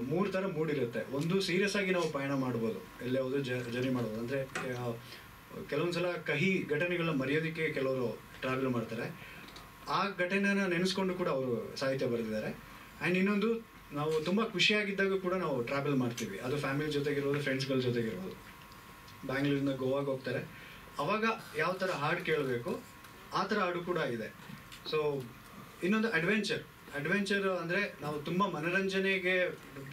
3 ಥರ ಮೂಡ್ ಇರುತ್ತೆ. ಒಂದು ಸೀರಿಯಸ್ ಆಗಿ ನಾವು ಪಯಣ ಮಾಡ್ಬೋದು, ಎಲ್ಲೇ ಹೋದ್ರೂ ಜರ್ನಿ ಮಾಡ್ಬೋದು. ಅಂದರೆ ಕೆಲವೊಂದ್ಸಲ ಕಹಿ ಘಟನೆಗಳನ್ನ ಮರೆಯೋದಕ್ಕೆ ಕೆಲವರು ಟ್ರಾವೆಲ್ ಮಾಡ್ತಾರೆ. ಆ ಘಟನೆನ ನೆನೆಸ್ಕೊಂಡು ಕೂಡ ಅವರು ಸಾಹಿತ್ಯ ಬರೆದಿದ್ದಾರೆ. ಆ್ಯಂಡ್ ಇನ್ನೊಂದು, ನಾವು ತುಂಬ ಖುಷಿಯಾಗಿದ್ದಾಗ ಕೂಡ ನಾವು ಟ್ರಾವೆಲ್ ಮಾಡ್ತೀವಿ. ಅದು ಫ್ಯಾಮಿಲಿ ಜೊತೆಗಿರ್ಬೋದು, ಫ್ರೆಂಡ್ಸ್ಗಳ ಜೊತೆಗಿರ್ಬೋದು. ಬ್ಯಾಂಗ್ಳೂರಿಂದ ಗೋವಾಗೆ ಹೋಗ್ತಾರೆ, ಅವಾಗ ಯಾವ ಥರ ಹಾಡು ಕೇಳಬೇಕು ಆ ಥರ ಹಾಡು ಕೂಡ ಇದೆ. ಸೊ ಇನ್ನೊಂದು ಅಡ್ವೆಂಚರ್ ಅಂದರೆ ನಾವು ತುಂಬ ಮನೋರಂಜನೆಗೆ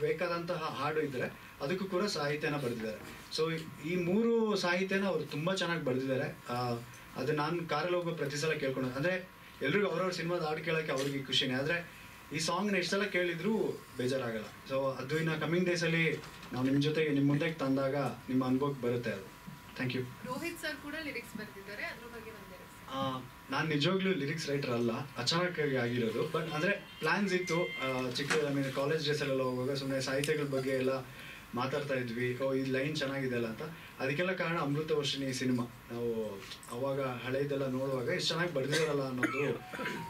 ಬೇಕಾದಂತಹ ಹಾಡು ಇದ್ದರೆ ಅದಕ್ಕೂ ಕೂಡ ಸಾಹಿತ್ಯನ ಬರೆದಿದ್ದಾರೆ. ಸೊ ಈ 3 ಸಾಹಿತ್ಯನ ಅವರು ತುಂಬ ಚೆನ್ನಾಗಿ ಬರೆದಿದ್ದಾರೆ. ಅದು ನಾನು ಕಾರಲ್ಲಿ ಹೋಗೋ ಪ್ರತಿ ಸಲ ಕೇಳ್ಕೊಂಡು, ಅಂದರೆ ಎಲ್ರಿಗೂ ಅವ್ರವ್ರ ಸಿನಿಮಾದ ಹಾಡು ಕೇಳೋಕ್ಕೆ ಅವ್ರಿಗೆ ಖುಷಿನೇ. ಆದರೆ ಈ ಸಾಂಗ್ನ ಎಷ್ಟು ಸಲ ಕೇಳಿದ್ರು ಬೇಜಾರಾಗಲ್ಲ. ಸೊ ಅದು ಇನ್ನು ಕಮಿಂಗ್ ಡೇಸಲ್ಲಿ ನಾವು ನಿಮ್ಮ ಜೊತೆಗೆ ನಿಮ್ಮ ಮುಂದೆಗೆ ತಂದಾಗ ನಿಮ್ಮ ಅನುಭವಕ್ಕೆ ಬರುತ್ತೆ ಅದು. Thank you. ರೋಹಿತ್ ಸರ್ ಕೂಡ ಲಿರಿಕ್ಸ್ ಬರೆದಿದ್ದಾರೆ, ಅದ್ರ ಬಗ್ಗೆ ನಾನು ನಿಜವಾಗ್ಲೂ ಲಿರಿಕ್ಸ್ ರೈಟರ್ ಅಲ್ಲ, ಅಚಾನಕ್ಕಾಗಿ ಆಗಿರೋದು. ಬಟ್ ಅಂದರೆ ಪ್ಲ್ಯಾನ್ಸ್ ಇತ್ತು ಚಿಕ್ಕ ಕಾಲೇಜ್ ಡೇಸಲ್ಲೆಲ್ಲ ಹೋಗುವಾಗ ಸುಮ್ಮನೆ ಸಾಹಿತ್ಯಗಳ ಬಗ್ಗೆ ಎಲ್ಲ ಮಾತಾಡ್ತಾ ಇದ್ವಿ, ಈ ಲೈನ್ ಚೆನ್ನಾಗಿದೆ ಅಲ್ಲ ಅಂತ. ಅದಕ್ಕೆಲ್ಲ ಕಾರಣ ಅಮೃತ ವರ್ಷಿಣಿ ಸಿನಿಮಾ. ನಾವು ಅವಾಗ ಹಳೆಯದೆಲ್ಲ ನೋಡುವಾಗ ಎಷ್ಟು ಚೆನ್ನಾಗಿ ಬರೆದಿದ್ದಾರಲ್ಲ ಅನ್ನೋದು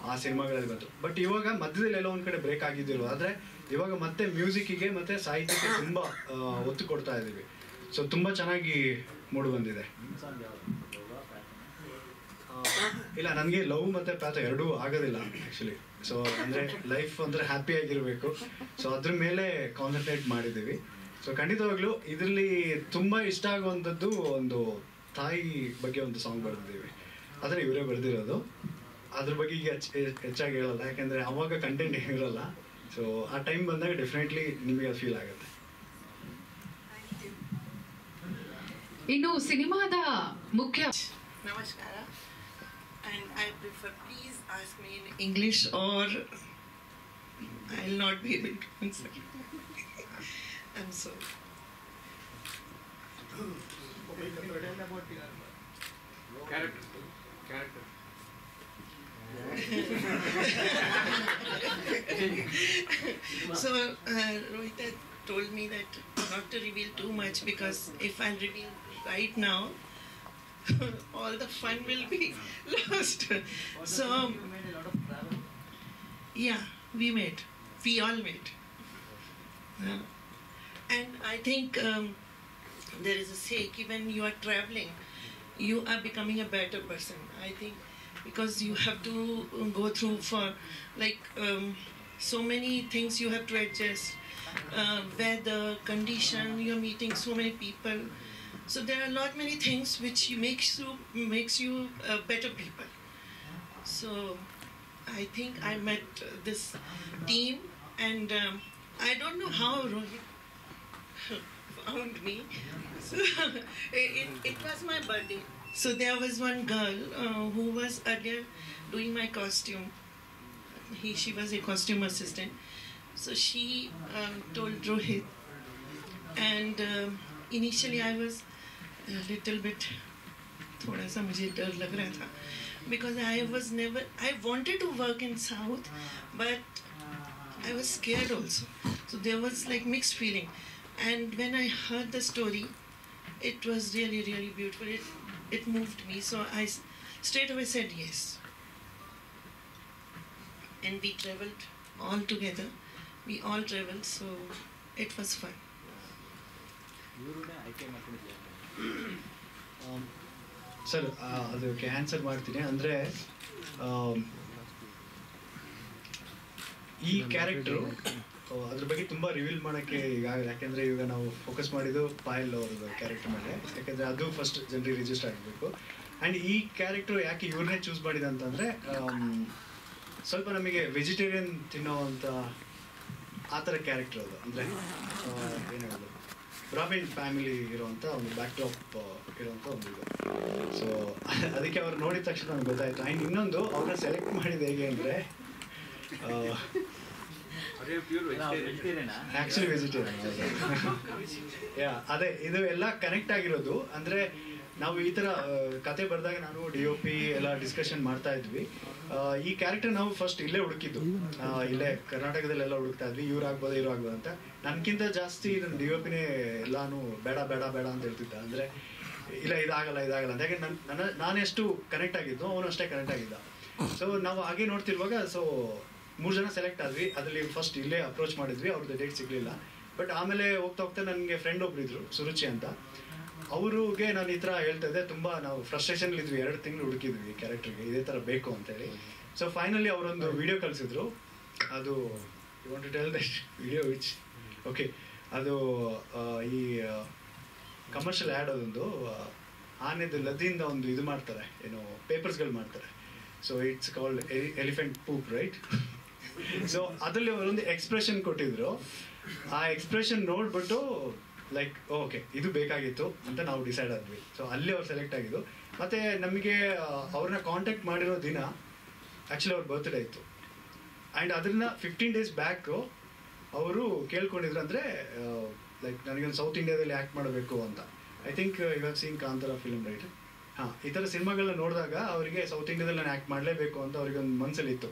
ಆ ಸಿನಿಮಾಗಳಲ್ಲಿ ಬಂತು. ಬಟ್ ಇವಾಗ ಮಧ್ಯದಲ್ಲಿ ಎಲ್ಲೋ ಒಂದು ಕಡೆ ಬ್ರೇಕ್ ಆಗಿದ್ದಿಲ್ವ, ಆದರೆ ಇವಾಗ ಮತ್ತೆ ಮ್ಯೂಸಿಕ್ಕಿಗೆ ಮತ್ತು ಸಾಹಿತ್ಯಕ್ಕೆ ತುಂಬ ಒತ್ತು ಕೊಡ್ತಾ ಇದ್ದೀವಿ. ಸೊ ತುಂಬ ಚೆನ್ನಾಗಿ ಮೂಡಿ ಬಂದಿದೆ. ಇಲ್ಲ, ನನಗೆ ಲವ್ ಮತ್ತು ಪ್ಯಾಥ ಎರಡೂ ಆಗೋದಿಲ್ಲ ಆ್ಯಕ್ಚುಲಿ. ಸೊ ಅಂದರೆ ಲೈಫ್ ಅಂದರೆ ಹ್ಯಾಪಿ ಆಗಿರಬೇಕು. ಸೊ ಅದ್ರ ಮೇಲೆ ಕಾನ್ಸಂಟ್ರೇಟ್ ಮಾಡಿದ್ದೀವಿ. ಸೊ ಖಂಡಿತವಾಗ್ಲೂ ಇದರಲ್ಲಿ ತುಂಬ ಇಷ್ಟ ಆಗುವಂಥದ್ದು ಒಂದು ತಾಯಿ ಬಗ್ಗೆ ಒಂದು ಸಾಂಗ್ ಬರೆದಿದ್ದೀವಿ. ಆದರೆ ಇವರೇ ಬರೆದಿರೋದು. ಅದ್ರ ಬಗ್ಗೆ ಈಗ ಹೆಚ್ಚಾಗಿ ಹೇಳಲ್ಲ, ಯಾಕೆಂದರೆ ಅವಾಗ ಕಂಟೆಂಟ್ ಇರಲ್ಲ. ಸೊ ಆ ಟೈಮ್ ಬಂದಾಗ ಡೆಫಿನೆಟ್ಲಿ ನಿಮಗೆ ಅದು ಫೀಲ್ ಆಗುತ್ತೆ. ಇನ್ನು ಸಿನಿಮಾದ ಮುಖ್ಯ ನಮಸ್ಕಾರ. And I prefer, please ask me in English or I'll not be able to answer. I'm sorry. Character. So Rohit had told me that not to reveal too much, because if I reveal right now, all the fun will be lost. So, yeah, we made. We all made. And I think there is a say, when you are traveling, you are becoming a better person. I think because you have to go through for like so many things you have to adjust. Weather, condition, you're meeting so many people. So there are many things which makes you better people. So I think I met this team, and I don't know how Rohit found me. So it was my birthday. So there was one girl who was earlier doing my costume. She was a costume assistant. So she told Rohit, and initially I was a little bit, थोड़ा सा मुझे डर लग रहा था, because I wanted to work in South, but I was scared also. So there was like mixed feeling. And when I heard the story, it was really, really beautiful. It moved me. So I straight away said yes. And we traveled all together. We all traveled, so it was fun. Sir ಅದಕ್ಕೆ ಆನ್ಸರ್ ಮಾಡ್ತೀನಿ. ಅಂದರೆ ಈ ಕ್ಯಾರೆಕ್ಟ್ರು ಅದ್ರ ಬಗ್ಗೆ ತುಂಬ ರಿವೀಲ್ ಮಾಡೋಕ್ಕೆ ಈಗಾಗಲೇ, ಯಾಕೆಂದರೆ ಇವಾಗ ನಾವು ಫೋಕಸ್ ಮಾಡಿದ್ದು ಪಾಯಲ್ ಅವ್ರದ್ದು ಕ್ಯಾರೆಕ್ಟರ್ ಮೇಲೆ, ಯಾಕೆಂದರೆ ಅದು ಫಸ್ಟ್ ಜನರಿಗೆ ರಿಜಿಸ್ಟರ್ ಆಗಬೇಕು. ಆ್ಯಂಡ್ ಈ ಕ್ಯಾರೆಕ್ಟ್ರು ಯಾಕೆ ಇವ್ರನ್ನೇ ಚೂಸ್ ಮಾಡಿದೆ ಅಂತಂದರೆ, ಸ್ವಲ್ಪ ನಮಗೆ ವೆಜಿಟೇರಿಯನ್ ತಿನ್ನೋವಂಥ ಆ ಥರ ಕ್ಯಾರೆಕ್ಟರ್ ಅದು. ಅಂದರೆ ಏನು ಹೇಳೋದು, ಬ್ರಾಹ್ಮಿನ್ ಫ್ಯಾಮಿಲಿ ಇರೋವಂಥ ಒಂದು ಬ್ಯಾಕ್ ಡ್ರಾಪ್ ಇರೋವಂಥ ಒಂದು ಇದು. ಸೊ ಅದಕ್ಕೆ ಅವ್ರು ನೋಡಿದ ತಕ್ಷಣ ನನಗೆ ಗೊತ್ತಾಯಿತು. ಆ್ಯಂಡ್ ಇನ್ನೊಂದು ಅವ್ರನ್ನ ಸೆಲೆಕ್ಟ್ ಮಾಡಿದ ಹೇಗೆ ಅಂದರೆ, ಆ್ಯಕ್ಚುಲಿ ವೆಜಿಟೇರಿಯನ್. ಯಾ, ಅದೇ ಇದು ಎಲ್ಲ ಕನೆಕ್ಟ್ ಆಗಿರೋದು. ಅಂದರೆ ನಾವು ಈ ಥರ ಕತೆ ಬರೆದಾಗ ನಾನು DOP ಎಲ್ಲ ಡಿಸ್ಕಷನ್ ಮಾಡ್ತಾ ಇದ್ವಿ. ಈ ಕ್ಯಾರೆಕ್ಟರ್ ನಾವು ಫಸ್ಟ್ ಇಲ್ಲೇ ಹುಡುಕಿದ್ದು, ಇಲ್ಲೇ ಕರ್ನಾಟಕದಲ್ಲೆಲ್ಲ ಹುಡುಕ್ತಾ ಇದ್ವಿ, ಇವ್ರು ಆಗ್ಬೋದು ಇವ್ರು ಆಗ್ಬೋದು ಅಂತ. ನನಗಿಂತ ಜಾಸ್ತಿ ನನ್ನ DOPನೇ ಎಲ್ಲಾನು ಬೇಡ ಬೇಡ ಬೇಡ ಅಂತ ಹೇಳ್ತಿದ್ದ. ಅಂದರೆ ಇಲ್ಲ ಇದಾಗಲ್ಲ ಅಂತ. ಯಾಕೆ ನಾನೆಷ್ಟು ಕನೆಕ್ಟ್ ಆಗಿದ್ದು ಅವನು ಅಷ್ಟೇ ಕನೆಕ್ಟ್ ಆಗಿದ್ದ. ಸೊ ನಾವು ಹಾಗೆ ನೋಡ್ತಿರುವಾಗ ಸೊ 3 ಜನ ಸೆಲೆಕ್ಟ್ ಆದ್ವಿ. ಅದರಲ್ಲಿ ಫಸ್ಟ್ ಇಲ್ಲೇ ಅಪ್ರೋಚ್ ಮಾಡಿದ್ವಿ, ಅವ್ರದ್ದು ಡೇಟ್ ಸಿಗಲಿಲ್ಲ. ಬಟ್ ಆಮೇಲೆ ಹೋಗ್ತಾ ಹೋಗ್ತಾ ನನಗೆ ಫ್ರೆಂಡ್ ಒಬ್ರು ಇದ್ರು, ಸುರುಚಿ ಅಂತ. ಅವ್ರಿಗೆ ನಾನು ಈ ಥರ ಹೇಳ್ತಾ ಇದ್ದೆ, ತುಂಬ ನಾವು ಫ್ರಸ್ಟ್ರೇಷನ್ಲಿದ್ವಿ, 2 ತಿಂಗಳು ಹುಡುಕಿದ್ವಿ ಕ್ಯಾರೆಕ್ಟರ್ಗೆ ಇದೇ ಥರ ಬೇಕು ಅಂತೇಳಿ. ಸೊ ಫೈನಲಿ ಅವರೊಂದು ವಿಡಿಯೋ ಕಳಿಸಿದ್ರು. ಅದು you want to tell that video which okay, ಅದು ಈ ಕಮರ್ಷಿಯಲ್ ಆ್ಯಡ್ ಅದೊಂದು ಆನೆದು ಲದ್ದಿಯಿಂದ ಒಂದು ಇದು ಮಾಡ್ತಾರೆ, ಏನು ಪೇಪರ್ಸ್ಗಳು ಮಾಡ್ತಾರೆ. So it's called elephant poop, right? So ಅದರಲ್ಲಿ ಅವರೊಂದು ಎಕ್ಸ್ಪ್ರೆಷನ್ ಕೊಟ್ಟಿದ್ರು. ಆ ಎಕ್ಸ್ಪ್ರೆಷನ್ ನೋಡ್ಬಿಟ್ಟು ಲೈಕ್ ಓಕೆ ಇದು ಬೇಕಾಗಿತ್ತು ಅಂತ ನಾವು ಡಿಸೈಡ್ ಆದ್ವಿ. ಸೊ ಅಲ್ಲಿ ಅವ್ರು ಸೆಲೆಕ್ಟ್ ಆಗಿದ್ದು. ಮತ್ತು ನಮಗೆ ಅವ್ರನ್ನ ಕಾಂಟ್ಯಾಕ್ಟ್ ಮಾಡಿರೋ ದಿನ ಆ್ಯಕ್ಚುಲಿ ಅವ್ರ ಬರ್ತ್ಡೇ ಇತ್ತು. ಆ್ಯಂಡ್ ಅದನ್ನ 15 days ಬ್ಯಾಕು ಅವರು ಕೇಳ್ಕೊಂಡಿದ್ರು. ಅಂದರೆ ಲೈಕ್ ನನಗೊಂದು ಸೌತ್ ಇಂಡಿಯಾದಲ್ಲಿ ಆ್ಯಕ್ಟ್ ಮಾಡಬೇಕು ಅಂತ. I think you have seen Kantara film, right? ಹಾಂ, ಈ ಥರ ಸಿನಿಮಾಗಳನ್ನ ನೋಡಿದಾಗ ಅವರಿಗೆ ಸೌತ್ ಇಂಡಿಯಾದಲ್ಲಿ ನಾನು ಆ್ಯಕ್ಟ್ ಮಾಡಲೇಬೇಕು ಅಂತ ಅವ್ರಿಗೆ ಒಂದು ಮನಸ್ಸಲ್ಲಿತ್ತು.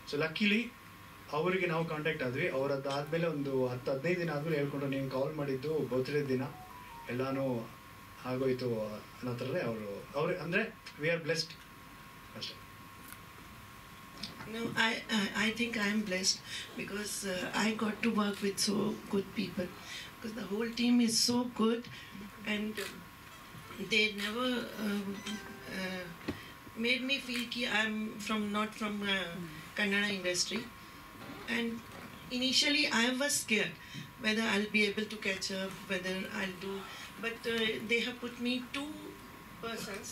ಸೊ ಲಕ್ಕಿಲಿ ಅವರಿಗೆ ನಾವು ಕಾಂಟ್ಯಾಕ್ಟ್ ಆದ್ವಿ. ಅವರದ್ದಾದಮೇಲೆ ಒಂದು 10-15 ದಿನ ಆದಮೇಲೆ ಹೇಳ್ಕೊಂಡು ನೀವು ಕಾಲ್ ಮಾಡಿದ್ದು ಬರ್ತ್ಡೇ ದಿನ ಎಲ್ಲನೂ ಆಗೋಯ್ತು ಅನ್ನೋ ಥರನೇ ಅವರು ಅಂದರೆ ವಿ ಆರ್ ಬ್ಲೆಸ್ಡ್ ಅಷ್ಟೇ. No, I think I am blessed because I got to work with so good people, because the whole team is so good, and they never made me feel that I'm not from Kannada industry. And initially I was scared whether I'll be able to catch up, whether I'll do, but they have put me 2 persons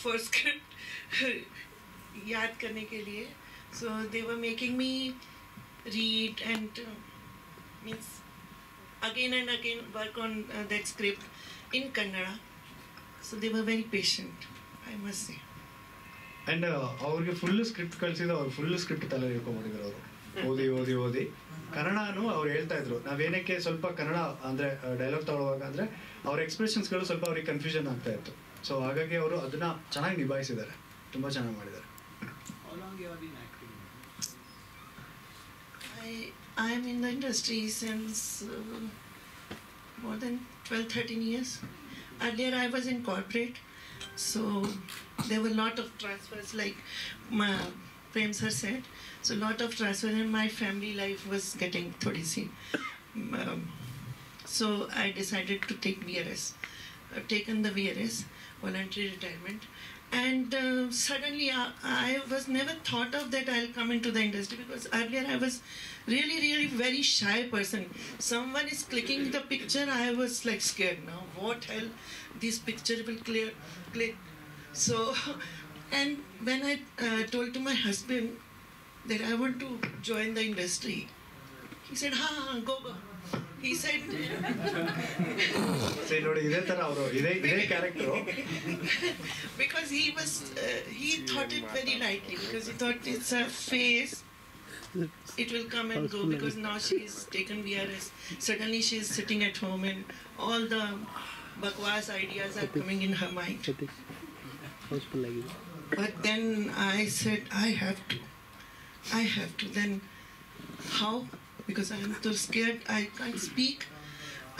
for script याद करने के लिए. So they were making me read and means again and again work on that script in Kannada. So they were very patient, I must say. And ಅವ್ರಿಗೆ ಫುಲ್ ಸ್ಕ್ರಿಪ್ಟ್ ಕಳಿಸಿದ್ದು, ಅವ್ರು ಫುಲ್ ಸ್ಕ್ರಿಪ್ಟ್ ತಲೆ ಹಿಡ್ಕೊಂಡ್ಬಿಟ್ಟಿದ್ರು. ಅವರು ಓದಿ ಕನ್ನಡನೂ ಅವ್ರು ಹೇಳ್ತಾ ಇದ್ರು. ನಾವೇನಕ್ಕೆ ಸ್ವಲ್ಪ ಕನ್ನಡ ಅಂದರೆ ಡೈಲಾಗ್ ತಗೊಳ್ಳುವಾಗ ಅಂದರೆ ಅವ್ರ ಎಕ್ಸ್ಪ್ರೆಷನ್ಸ್ಗಳು ಸ್ವಲ್ಪ ಅವ್ರಿಗೆ ಕನ್ಫ್ಯೂಷನ್ ಆಗ್ತಾ ಇತ್ತು. ಸೊ ಹಾಗಾಗಿ ಅವರು ಅದನ್ನ ಚೆನ್ನಾಗಿ ನಿಭಾಯಿಸಿದ್ದಾರೆ, ತುಂಬ ಚೆನ್ನಾಗಿ ಮಾಡಿದ್ದಾರೆ. I am in the industry since more than 12-13 years. Earlier I was in corporate, So there were a lot of transfers, like Prem sir said. So a lot of transfer in my family life was getting thodi si. So I decided to take VRS. I've taken the VRS, voluntary retirement. And suddenly I was never thought of that I'll come into the industry, because earlier I was really very shy person. Someone is clicking the picture, I was like scared. Now what hell, this picture will click. So, and when I told to my husband that I want to join the industry, he said, go. He said, say ನೋಡಿ ಇದೇ ತರ ಅವರು ಇದೇ character because he thought it very lightly, because he thought it's a phase, it will come and go, because now she's taken VRS, suddenly she's sitting at home and all the bakwas ideas are coming in her mind. But then I said, I have to. Then how? Because I am too scared, I can't speak,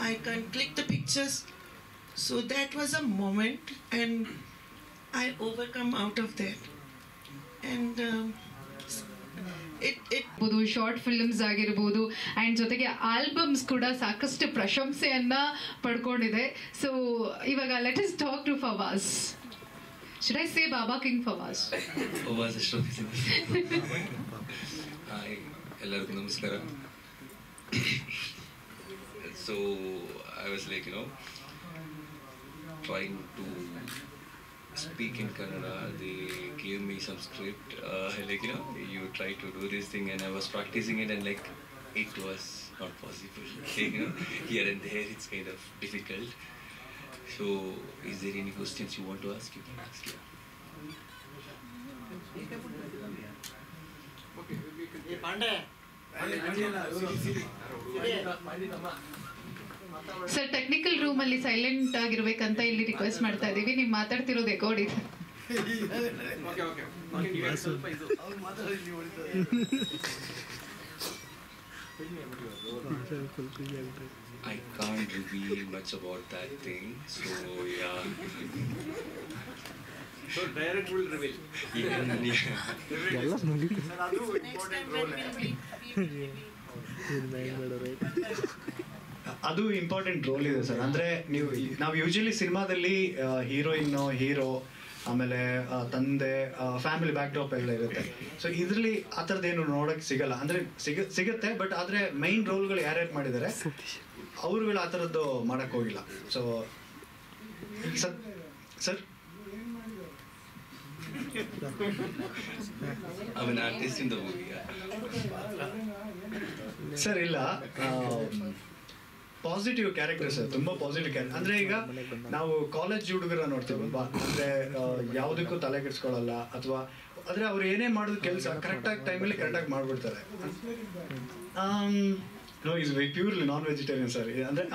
I can't click the pictures. So that was a moment, and I overcome out of that. And short films ಆಗಿರ್ಬೋದು ಆ್ಯಂಡ್ ಜೊತೆಗೆ ಆಲ್ಬಮ್ಸ್ ಕೂಡ ಸಾಕಷ್ಟು ಪ್ರಶಂಸೆಯನ್ನ ಪಡ್ಕೊಂಡಿದೆ. ಸೊ ಇವಾಗ let us talk to Fawaz. Should I say Baba king Fawaz? Hi, ಎಲ್ಲರಿಗೂ ನಮಸ್ಕಾರ. So I was like, trying to speak in Kannada. They gave me some script, like, you try to do this thing, and I was practicing it, and like it was not possible. Like, here and there it's kind of difficult. So is there any questions you want to ask? You can ask. Sir, technical room ಅಲ್ಲಿ ಸೈಲೆಂಟ್ ಆಗಿರ್ಬೇಕಂತ ಇಲ್ಲಿ ರಿಕ್ವೆಸ್ಟ್ ಮಾಡ್ತಾ ಇದೀವಿ. ನೀವು ಮಾತಾಡ್ತಿರೋದು ರೆಕಾರ್ಡ್ ಇದೆ. I can't reveal much about that thing, so yeah. So direct will reveal. ಅದು ಇಂಪಾರ್ಟೆಂಟ್ ರೋಲ್ ಇದೆ ಸರ್. ಅಂದ್ರೆ ನಾವು ಯೂಶಲಿ ಸಿನಿಮಾದಲ್ಲಿ ಹೀರೋ ಆಮೇಲೆ ತಂದೆ ಫ್ಯಾಮಿಲಿ ಬ್ಯಾಕ್ ಡ್ರಾಪ್ ಎಲ್ಲ ಇರುತ್ತೆ. ಸೊ ಇದರಲ್ಲಿ ಆ ಥರದ್ದೇನು ನೋಡೋಕ್ಕೆ ಸಿಗಲ್ಲ. ಅಂದ್ರೆ ಸಿಗುತ್ತೆ, ಬಟ್ ಆದರೆ ಮೈನ್ ರೋಲ್ಗಳು ಯಾರ್ಯಾರು ಮಾಡಿದ್ದಾರೆ ಅವ್ರುಗಳು ಆ ಥರದ್ದು ಮಾಡಕ್ ಹೋಗಿಲ್ಲ. So sir I'm an artist in the movie. Sir ಇಲ್ಲ, ಪಾಸಿಟಿವ್ ಕ್ಯಾರೆಕ್ಟರ್ ಸರ್, ತುಂಬಾ ಪಾಸಿಟಿವ್ ಕ್ಯಾರೆಕ್ಟರ್. ಅಂದ್ರೆ ಈಗ ನಾವು ಕಾಲೇಜ್ ಹುಡುಗರ ನೋಡ್ತೀವಲ್ವಾ, ಅಂದ್ರೆ ಯಾವುದಕ್ಕೂ ತಲೆ ಕೆಡಿಸ್ಕೊಳ್ಳಲ್ಲ, ಅಥವಾ ಆದ್ರೆ ಅವ್ರು ಏನೇ ಮಾಡೋದು ಕೆಲಸ ಕರೆಕ್ಟಾಗಿ ಟೈಮಲ್ಲಿ ಕರೆಕ್ಟಾಗಿ ಮಾಡ್ಬಿಡ್ತಾರೆ. No is purely non vegetarian sir. ಅಂದ್ರೆ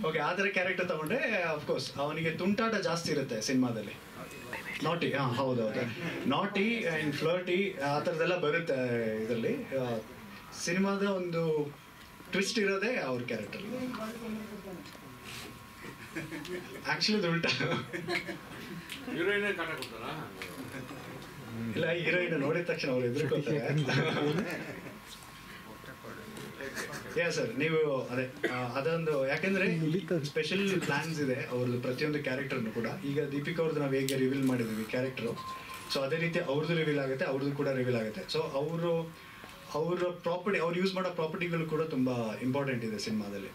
ಓಕೆ ಆ ಥರ ಕ್ಯಾರೆಕ್ಟರ್ ತಗೊಂಡ್ರೆ ಅಫ್ಕೋರ್ಸ್ ಅವನಿಗೆ ತುಂಟಾಟ ಜಾಸ್ತಿ ಇರುತ್ತೆ ಸಿನಿಮಾದಲ್ಲಿ. ನಾಟಿ, ಹೌದೌದು, ನಾಟಿ ಆ್ಯಂಡ್ ಫ್ಲರ್ಟಿ ಆ ಥರದ್ದೆಲ್ಲ ಬರುತ್ತೆ ಇದರಲ್ಲಿ. ಸಿನಿಮಾದ ಒಂದು ಟ್ವಿಸ್ಟ್ ಇರೋದೇ ಅವ್ರ ಕ್ಯಾರೆಕ್ಟರ್. ಆಕ್ಚುಲಿ ಅದು ಉಲ್ಟಾ. ಇಲ್ಲ, ಹೀರೋಯಿನ್ ನೋಡಿದ ತಕ್ಷಣ ಅವ್ರು ಎದುರ್ಕೊತಾರೆ. ಸರ್ ನೀವು ಅದೊಂದು, ಯಾಕೆಂದ್ರೆ ಸ್ಪೆಷಲ್ ಪ್ಲಾನ್ಸ್ ಇದೆ ಅವ್ರದ್ದು ಪ್ರತಿಯೊಂದು ಕ್ಯಾರೆಕ್ಟರ್ನು ಕೂಡ. ಈಗ ದೀಪಿಕಾ ಅವ್ರದ್ದು ನಾವು ಹೇಗೆ ರಿವೀಲ್ ಮಾಡಿದ್ವಿ ಕ್ಯಾರೆಕ್ಟರು, ಸೊ ಅದೇ ರೀತಿ ಅವ್ರದ್ದು ರಿವೀಲ್ ಆಗುತ್ತೆ, ಅವ್ರದ್ದು ಕೂಡ ರಿವೀಲ್ ಆಗುತ್ತೆ. ಸೊ ಅವ್ರ ಪ್ರಾಪರ್ಟಿ, ಅವ್ರು ಯೂಸ್ ಮಾಡೋ ಪ್ರಾಪರ್ಟಿಗಳು ಕೂಡ ತುಂಬಾ ಇಂಪಾರ್ಟೆಂಟ್ ಇದೆ ಸಿನಿಮಾದಲ್ಲಿ.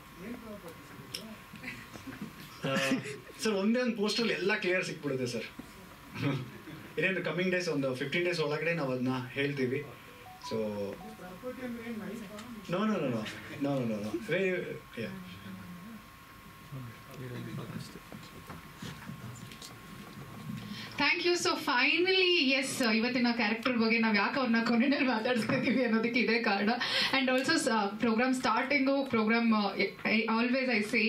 ಸರ್ ಒಂದೇ ಒಂದು ಪೋಸ್ಟಲ್ಲಿ ಎಲ್ಲ ಕ್ಲಿಯರ್ ಸಿಕ್ಬಿಡುತ್ತೆ ಸರ್. ಇನ್ನೇನು ಕಮ್ಮಿಂಗ್ ಡೇಸ್ ಒಂದು 15 days ಒಳಗಡೆ ನಾವು ಅದನ್ನ ಹೇಳ್ತೀವಿ. So No. Yeah. Thank you. So finally yes, ಇವತ್ತಿನ ಕ್ಯಾರೆಕ್ಟರ್ ಬಗ್ಗೆ ನಾವು ಯಾಕೆ ಅವ್ರನ್ನ ಕೊನೆಯಲ್ಲಿ ಮಾತಾಡ್ಸ್ತಿದ್ದೀವಿ ಅನ್ನೋದಕ್ಕೆ ಇದೇ ಕಾರಣ. And also program starting, program always I say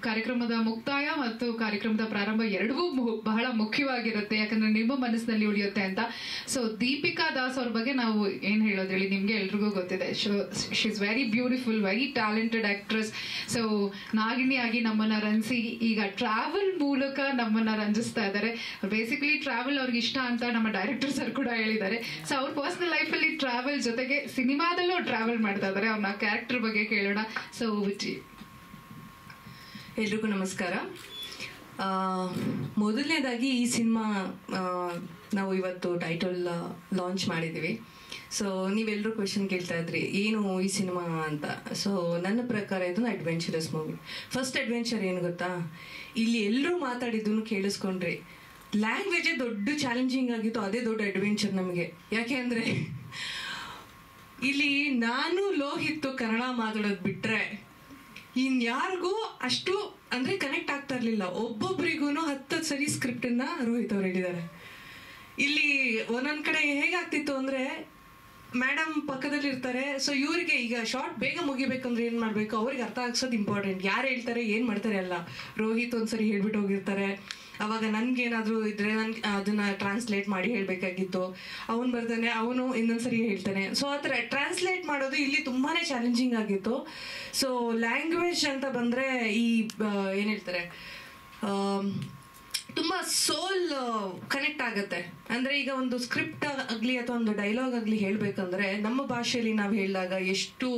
ಕಾರ್ಯಕ್ರಮದ ಮುಕ್ತಾಯ ಮತ್ತು ಕಾರ್ಯಕ್ರಮದ ಪ್ರಾರಂಭ ಎರಡೂ ಬಹಳ ಮುಖ್ಯವಾಗಿರುತ್ತೆ, ಯಾಕಂದರೆ ನಿಮ್ಮ ಮನಸ್ಸಿನಲ್ಲಿ ಉಳಿಯುತ್ತೆ ಅಂತ. ಸೊ ದೀಪಿಕಾ ದಾಸ್ ಅವ್ರ ಬಗ್ಗೆ ನಾವು ಏನು ಹೇಳೋದು ಹೇಳಿ, ನಿಮಗೆ ಎಲ್ರಿಗೂ ಗೊತ್ತಿದೆ. She is very beautiful, very talented actress. So ನಾಗಿಣಿಯಾಗಿ ನಮ್ಮನ್ನು ರಂಜಿಸಿ ಈಗ ಟ್ರಾವೆಲ್ ಮೂಲಕ ನಮ್ಮನ್ನು ರಂಜಿಸ್ತಾ ಇದ್ದಾರೆ. ಬೇಸಿಕಲಿ ಟ್ರಾವೆಲ್ ಅವ್ರಿಗೆ ಇಷ್ಟ ಅಂತ ನಮ್ಮ ಡೈರೆಕ್ಟರ್ ಸರ್ ಕೂಡ ಹೇಳಿದ್ದಾರೆ. ಸೊ ಅವ್ರ ಪರ್ಸನಲ್ ಲೈಫಲ್ಲಿ ಟ್ರಾವೆಲ್ ಜೊತೆಗೆ ಸಿನಿಮಾದಲ್ಲೂ ಟ್ರಾವೆಲ್ ಮಾಡ್ತಾ ಇದ್ದಾರೆ. ಅವ್ರನ್ನ ಕ್ಯಾರೆಕ್ಟರ್ ಬಗ್ಗೆ ಕೇಳೋಣ. ಸೊ ಎಲ್ರಿಗೂ ನಮಸ್ಕಾರ. ಮೊದಲನೇದಾಗಿ ಈ ಸಿನಿಮಾ ನಾವು ಇವತ್ತು ಟೈಟಲ್ ಲಾಂಚ್ ಮಾಡಿದ್ದೀವಿ. ಸೊ ನೀವೆಲ್ಲರೂ ಕ್ವೆಶನ್ ಕೇಳ್ತಾ ಇದ್ರಿ ಏನು ಈ ಸಿನಿಮಾ ಅಂತ. ಸೊ ನನ್ನ ಪ್ರಕಾರ ಇದೊಂದು ಅಡ್ವೆಂಚರಸ್ ಮೂವಿ. ಫಸ್ಟ್ ಅಡ್ವೆಂಚರ್ ಏನು ಗೊತ್ತಾ, ಇಲ್ಲಿ ಎಲ್ಲರೂ ಮಾತಾಡಿದ್ದನ್ನು ಕೇಳಿಸ್ಕೊಂಡ್ರಿ. ಲ್ಯಾಂಗ್ವೇಜೇ ದೊಡ್ಡ ಚಾಲೆಂಜಿಂಗ್ ಆಗಿತ್ತು, ಅದೇ ದೊಡ್ಡ ಅಡ್ವೆಂಚರ್ ನಮಗೆ. ಯಾಕೆ ಅಂದರೆ ಇಲ್ಲಿ ನಾನು ಲೋಹಿತ್ತು ಕನ್ನಡ ಮಾತಾಡೋದು ಬಿಟ್ಟರೆ ಇನ್ಯಾರಿಗೂ ಅಷ್ಟು ಅಂದರೆ ಕನೆಕ್ಟ್ ಆಗ್ತಾ ಇರಲಿಲ್ಲ. ಒಬ್ಬೊಬ್ರಿಗೂ 10 ಸರಿ ಸ್ಕ್ರಿಪ್ಟನ್ನು ರೋಹಿತ್ ಅವ್ರು ಹೇಳಿದ್ದಾರೆ. ಇಲ್ಲಿ ಒಂದೊಂದು ಕಡೆ ಹೇಗಾಗ್ತಿತ್ತು ಅಂದರೆ ಮೇಡಮ್ ಪಕ್ಕದಲ್ಲಿ ಇರ್ತಾರೆ. ಸೊ ಇವರಿಗೆ ಈಗ ಶಾರ್ಟ್ ಬೇಗ ಮುಗಿಬೇಕಂದ್ರೆ ಏನು ಮಾಡಬೇಕು, ಅವ್ರಿಗೆ ಅರ್ಥ ಆಗ್ಸೋದು ಇಂಪಾರ್ಟೆಂಟ್. ಯಾರು ಹೇಳ್ತಾರೆ ಏನು ಮಾಡ್ತಾರೆ ಅಲ್ಲ. ರೋಹಿತ್ ಒಂದ್ಸರಿ ಹೇಳ್ಬಿಟ್ಟು ಹೋಗಿರ್ತಾರೆ, ಅವಾಗ ನನ್ಗೇನಾದರೂ ಇದ್ರೆ ನನ್ಗೆ ಅದನ್ನ ಟ್ರಾನ್ಸ್ಲೇಟ್ ಮಾಡಿ ಹೇಳಬೇಕಾಗಿತ್ತು. ಅವನು ಬರ್ತಾನೆ, ಅವನು ಇನ್ನೊಂದ್ಸರಿ ಹೇಳ್ತಾನೆ. ಸೊ ಆ ಥರ ಟ್ರಾನ್ಸ್ಲೇಟ್ ಮಾಡೋದು ಇಲ್ಲಿ ತುಂಬಾ ಚಾಲೆಂಜಿಂಗ್ ಆಗಿತ್ತು. ಸೊ ಲ್ಯಾಂಗ್ವೇಜ್ ಅಂತ ಬಂದರೆ ಈ ಏನು ಹೇಳ್ತಾರೆ ತುಂಬ ಸೋಲ್ ಕನೆಕ್ಟ್ ಆಗುತ್ತೆ. ಅಂದರೆ ಈಗ ಒಂದು ಸ್ಕ್ರಿಪ್ಟ್ ಆಗಲಿ ಅಥವಾ ಒಂದು ಡೈಲಾಗ್ ಆಗಲಿ ಹೇಳಬೇಕಂದ್ರೆ ನಮ್ಮ ಭಾಷೆಯಲ್ಲಿ ನಾವು ಹೇಳಿದಾಗ ಎಷ್ಟು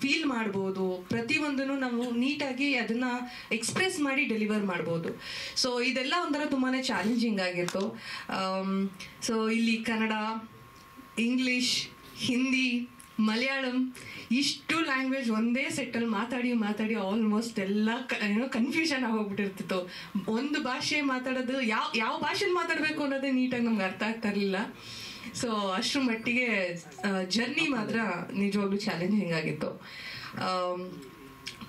ಫೀಲ್ ಮಾಡ್ಬೋದು, ಪ್ರತಿಯೊಂದನ್ನು ನಾವು ನೀಟಾಗಿ ಅದನ್ನು ಎಕ್ಸ್ಪ್ರೆಸ್ ಮಾಡಿ ಡೆಲಿವರ್ ಮಾಡ್ಬೋದು. ಸೊ ಇದೆಲ್ಲ ಒಂಥರ ತುಂಬಾ ಚಾಲೆಂಜಿಂಗ್ ಆಗಿತ್ತು. ಸೊ ಇಲ್ಲಿ ಕನ್ನಡ, ಇಂಗ್ಲೀಷ್, ಹಿಂದಿ, ಮಲಯಾಳಂ ಇಷ್ಟು ಲ್ಯಾಂಗ್ವೇಜ್ ಒಂದೇ ಸೆಟ್ಟಲ್ಲಿ ಮಾತಾಡಿ ಆಲ್ಮೋಸ್ಟ್ ಎಲ್ಲ ಏನೋ ಕನ್ಫ್ಯೂಷನ್ ಆಗೋಗ್ಬಿಟ್ಟಿರ್ತಿತ್ತು. ಒಂದು ಭಾಷೆ ಮಾತಾಡೋದು ಯಾವ ಭಾಷೆಲಿ ಮಾತಾಡಬೇಕು ಅನ್ನೋದೇ ನೀಟಾಗಿ ನಮ್ಗೆ ಅರ್ಥ ಆಗ್ತಾ ಇರಲಿಲ್ಲ. ಸೊ ಅಷ್ಟರ ಮಟ್ಟಿಗೆ ಜರ್ನಿ ಮಾತ್ರ ನಿಜವಾಗ್ಲೂ ಚಾಲೆಂಜಿಂಗ್ ಆಗಿತ್ತು.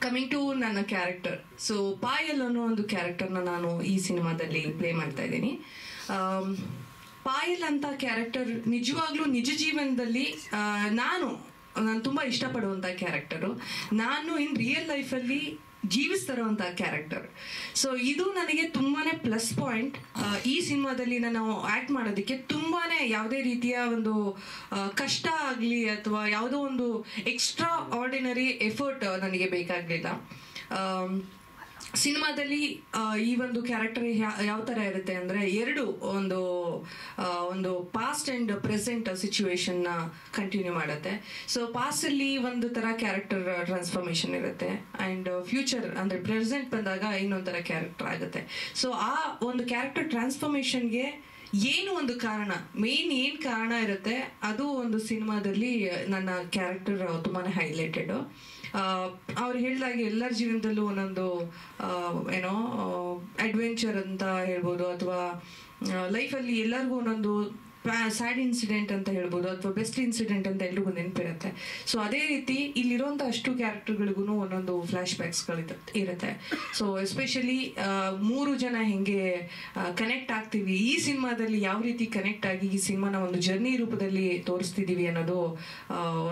ಕಮಿಂಗ್ ಟು ನನ್ನ ಕ್ಯಾರೆಕ್ಟರ್, ಸೊ ಪಾಯಲ್ ಅನ್ನೋ ಒಂದು ಕ್ಯಾರೆಕ್ಟರ್ನ ನಾನು ಈ ಸಿನಿಮಾದಲ್ಲಿ ಪ್ಲೇ ಮಾಡ್ತಾ ಇದ್ದೀನಿ. ಪಾಯಲ್ ಅಂತ ಕ್ಯಾರೆಕ್ಟರ್ ನಿಜವಾಗ್ಲೂ ನಿಜ ಜೀವನದಲ್ಲಿ ನಾನು ತುಂಬ ಇಷ್ಟಪಡುವಂಥ ಕ್ಯಾರೆಕ್ಟರು. ನಾನು ಇನ್ ರಿಯಲ್ ಲೈಫಲ್ಲಿ ಜೀವಿಸ್ತಿರೋವಂಥ ಕ್ಯಾರೆಕ್ಟರ್. ಸೊ ಇದು ನನಗೆ ತುಂಬಾ ಪ್ಲಸ್ ಪಾಯಿಂಟ್. ಈ ಸಿನಿಮಾದಲ್ಲಿ ನಾನು ಆ್ಯಕ್ಟ್ ಮಾಡೋದಕ್ಕೆ ತುಂಬಾ ಯಾವುದೇ ರೀತಿಯ ಒಂದು ಕಷ್ಟ ಆಗಲಿ ಅಥವಾ ಯಾವುದೋ ಒಂದು ಎಕ್ಸ್ಟ್ರಾ ಆರ್ಡಿನರಿ ಎಫರ್ಟ್ ನನಗೆ ಬೇಕಾಗಲಿಲ್ಲ. ಸಿನಿಮಾದಲ್ಲಿ ಈ ಒಂದು ಕ್ಯಾರೆಕ್ಟರ್ ಯಾವ ಥರ ಇರುತ್ತೆ ಅಂದರೆ ಒಂದು ಪಾಸ್ಟ್ ಆ್ಯಂಡ್ ಪ್ರೆಸೆಂಟ್ ಸಿಚುವೇಶನ್ನ ಕಂಟಿನ್ಯೂ ಮಾಡುತ್ತೆ. ಸೊ ಪಾಸ್ಟಲ್ಲಿ ಒಂದು ಥರ ಕ್ಯಾರೆಕ್ಟರ್ ಟ್ರಾನ್ಸ್ಫಾರ್ಮೇಷನ್ ಇರುತ್ತೆ ಆ್ಯಂಡ್ ಫ್ಯೂಚರ್ ಅಂದರೆ ಪ್ರೆಸೆಂಟ್ ಬಂದಾಗ ಇನ್ನೊಂದು ಥರ ಕ್ಯಾರೆಕ್ಟರ್ ಆಗುತ್ತೆ. ಸೊ ಆ ಒಂದು ಕ್ಯಾರೆಕ್ಟರ್ ಟ್ರಾನ್ಸ್ಫಾರ್ಮೇಷನ್ಗೆ ಏನು ಒಂದು ಕಾರಣ, ಮೇನ್ ಏನು ಕಾರಣ ಇರುತ್ತೆ ಅದು ಒಂದು ಸಿನಿಮಾದಲ್ಲಿ ನನ್ನ ಕ್ಯಾರೆಕ್ಟರ್ ತುಂಬಾ ಹೈಲೈಟೆಡು. ಅವ್ರು ಹೇಳಿದಾಗೆ ಎಲ್ಲರ ಜೀವನದಲ್ಲೂ ಒಂದೊಂದು ಏನೋ ಅಡ್ವೆಂಚರ್ ಅಂತ ಹೇಳ್ಬೋದು, ಅಥವಾ ಲೈಫಲ್ಲಿ ಎಲ್ಲರಿಗೂ ಒಂದೊಂದು ಸ್ಯಾಡ್ ಇನ್ಸಿಡೆಂಟ್ ಅಂತ ಹೇಳ್ಬೋದು, ಅಥವಾ ಬೆಸ್ಟ್ ಇನ್ಸಿಡೆಂಟ್ ಅಂತ ಎಲ್ರಿಗೂ ನೆನಪಿರುತ್ತೆ. ಸೊ ಅದೇ ರೀತಿ ಇಲ್ಲಿರುವಂಥ ಅಷ್ಟು ಕ್ಯಾರೆಕ್ಟರ್ಗಳಿಗೂ ಒಂದೊಂದು ಫ್ಲ್ಯಾಶ್ ಬ್ಯಾಕ್ಸ್ಗಳು ಇರುತ್ತೆ. ಸೊ ಎಸ್ಪೆಷಲಿ 3 ಜನ ಹೆಂಗೆ ಕನೆಕ್ಟ್ ಆಗ್ತೀವಿ, ಈ ಸಿನಿಮಾದಲ್ಲಿ ಯಾವ ರೀತಿ ಕನೆಕ್ಟ್ ಆಗಿ ಈ ಸಿನಿಮಾನ ಒಂದು ಜರ್ನಿ ರೂಪದಲ್ಲಿ ತೋರಿಸ್ತಿದ್ದೀವಿ ಅನ್ನೋದು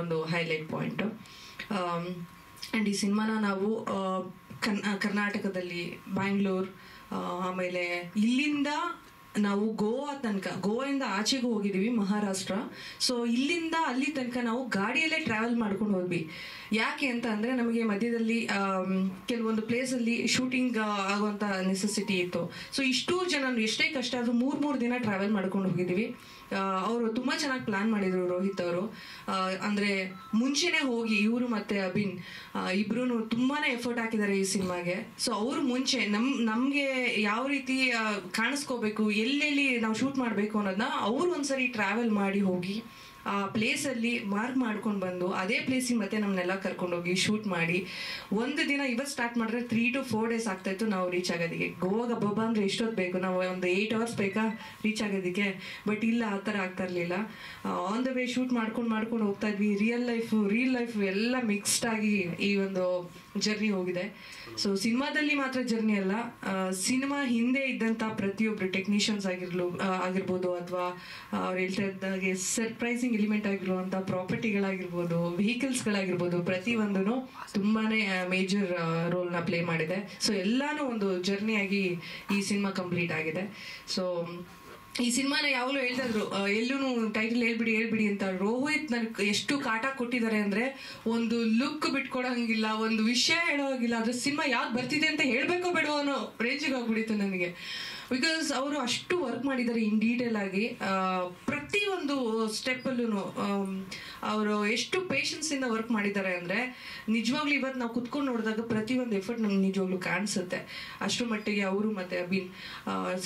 ಒಂದು ಹೈಲೈಟ್ ಪಾಯಿಂಟು. ಆ್ಯಂಡ್ ಈ ಸಿನಿಮಾನ ನಾವು ಕರ್ನಾಟಕದಲ್ಲಿ ಬ್ಯಾಂಗ್ಳೂರ್, ಆಮೇಲೆ ಇಲ್ಲಿಂದ ನಾವು ಗೋವಾದಿಂದ ಆಚೆಗೂ ಹೋಗಿದ್ದೀವಿ, ಮಹಾರಾಷ್ಟ್ರ. ಸೊ ಇಲ್ಲಿಂದ ಅಲ್ಲಿ ತನಕ ನಾವು ಗಾಡಿಯಲ್ಲೇ ಟ್ರಾವೆಲ್ ಮಾಡ್ಕೊಂಡು ಹೋದ್ವಿ. ಯಾಕೆ ಅಂತ ಅಂದರೆ ನಮಗೆ ಮಧ್ಯದಲ್ಲಿ ಕೆಲವೊಂದು ಪ್ಲೇಸಲ್ಲಿ ಶೂಟಿಂಗ್ ಆಗುವಂಥ ನೆಸೆಸಿಟಿ ಇತ್ತು. ಸೊ ಇಷ್ಟೂ ಜನ ಎಷ್ಟೇ ಕಷ್ಟ ಆದರೂ 3 ದಿನ ಟ್ರಾವೆಲ್ ಮಾಡ್ಕೊಂಡು ಹೋಗಿದ್ದೀವಿ. ಅವರು ತುಂಬ ಚೆನ್ನಾಗಿ ಪ್ಲ್ಯಾನ್ ಮಾಡಿದರು ರೋಹಿತ್ ಅವರು. ಅಂದರೆ ಮುಂಚೆನೇ ಹೋಗಿ ಇವರು ಮತ್ತು ಅಭಿನ್ ಇಬ್ಬರೂ ತುಂಬಾ ಎಫರ್ಟ್ ಹಾಕಿದ್ದಾರೆ ಈ ಸಿನಿಮಾಗೆ. ಸೊ ಅವರು ಮುಂಚೆ ನಮಗೆ ಯಾವ ರೀತಿ ಕಾಣಿಸ್ಕೋಬೇಕು, ಎಲ್ಲೆಲ್ಲಿ ನಾವು ಶೂಟ್ ಮಾಡಬೇಕು ಅನ್ನೋದನ್ನ ಅವರು ಒಂದ್ಸರಿ ಟ್ರಾವೆಲ್ ಮಾಡಿ ಹೋಗಿ ಆ ಪ್ಲೇಸಲ್ಲಿ ಮಾರ್ಕ್ ಮಾಡ್ಕೊಂಡು ಬಂದು ಅದೇ ಪ್ಲೇಸಿಗೆ ಮತ್ತೆ ನಮ್ಮನ್ನೆಲ್ಲ ಕರ್ಕೊಂಡೋಗಿ ಶೂಟ್ ಮಾಡಿ ಒಂದು ದಿನ ಇವತ್ತು ಸ್ಟಾರ್ಟ್ ಮಾಡಿದ್ರೆ 3 to 4 days ಆಗ್ತಾಯಿತ್ತು ನಾವು ರೀಚ್ ಆಗೋದಕ್ಕೆ. ಗೋವಾಗ ಬಬ್ಬಾ ಅಂದರೆ ಎಷ್ಟೊತ್ತು ಬೇಕು, ನಾವು ಒಂದು 8 hours ಬೇಕಾ ರೀಚ್ ಆಗೋದಕ್ಕೆ. ಬಟ್ ಇಲ್ಲ, ಆ ಥರ ಆಗ್ತಾ ಇರಲಿಲ್ಲ. ಆನ್ ದ ವೇ ಶೂಟ್ ಮಾಡ್ಕೊಂಡು ಹೋಗ್ತಾ ಇದ್ವಿ. ರಿಯಲ್ ಲೈಫ್ ಎಲ್ಲ ಮಿಕ್ಸ್ಡ್ ಆಗಿ ಈ ಒಂದು ಜರ್ನಿ ಹೋಗಿದೆ. ಸೊ ಸಿನಿಮಾದಲ್ಲಿ ಮಾತ್ರ ಜರ್ನಿ ಅಲ್ಲ, ಸಿನಿಮಾ ಹಿಂದೆ ಇದ್ದಂಥ ಪ್ರತಿಯೊಬ್ಬರು ಟೆಕ್ನಿಷಿಯನ್ಸ್ ಆಗಿರ್ಬೋದು, ಅಥವಾ ಅವ್ರು ಹೇಳ್ತಾ ಇದ್ದಾಗೆ ಸರ್ಪ್ರೈಸಿಂಗ್ ಎಲಿಮೆಂಟ್ ಆಗಿರುವಂಥ ಪ್ರಾಪರ್ಟಿಗಳಾಗಿರ್ಬೋದು, ವೆಹಿಕಲ್ಸ್ಗಳಾಗಿರ್ಬೋದು, ಪ್ರತಿಯೊಂದೂ ತುಂಬಾ ಮೇಜರ್ ರೋಲ್ನ ಪ್ಲೇ ಮಾಡಿದೆ. ಸೊ ಎಲ್ಲಾನು ಒಂದು ಜರ್ನಿಯಾಗಿ ಈ ಸಿನಿಮಾ ಕಂಪ್ಲೀಟ್ ಆಗಿದೆ. ಸೊ ಈ ಸಿನಿಮಾನ ಯಾವಾಗಲೂ ಹೇಳ್ತಾ ಇದ್ರು, ಎಲ್ಲೂ ಟೈಟಲ್ ಹೇಳ್ಬಿಡಿ ಅಂತ. ರೋಹಿತ್ ನನಗೆ ಎಷ್ಟು ಕಾಟ ಕೊಟ್ಟಿದ್ದಾರೆ ಅಂದರೆ, ಒಂದು ಲುಕ್ ಬಿಟ್ಕೊಡೋಂಗಿಲ್ಲ, ಒಂದು ವಿಷಯ ಹೇಳೋಗಿಲ್ಲ, ಅದ್ರ ಸಿನಿಮಾ ಯಾವ್ದು ಬರ್ತಿದೆ ಅಂತ ಹೇಳಬೇಕೋ ಬೇಡವೋ ಅನ್ನೋ ರೇಂಜಿಗೆ ಹೋಗ್ಬಿಡಿತ್ತು ನನಗೆ. ಬಿಕಾಸ್ ಅವರು ಅಷ್ಟು ವರ್ಕ್ ಮಾಡಿದ್ದಾರೆ ಇನ್ ಡೀಟೇಲ್ ಆಗಿ. ಪ್ರತಿಯೊಂದು ಸ್ಟೆಪ್ಪಲ್ಲೂ ಅವರು ಎಷ್ಟು ಪೇಷನ್ಸಿಂದ ವರ್ಕ್ ಮಾಡಿದ್ದಾರೆ ಅಂದರೆ ನಿಜವಾಗ್ಲೂ ಇವತ್ತು ನಾವು ಕುತ್ಕೊಂಡು ನೋಡಿದಾಗ ಪ್ರತಿಯೊಂದು ಎಫರ್ಟ್ ನಮ್ಗೆ ನಿಜವಾಗ್ಲೂ ಕಾಣಿಸುತ್ತೆ. ಅಷ್ಟರ ಮಟ್ಟಿಗೆ ಅವರು ಮತ್ತು ಅಭಿನ್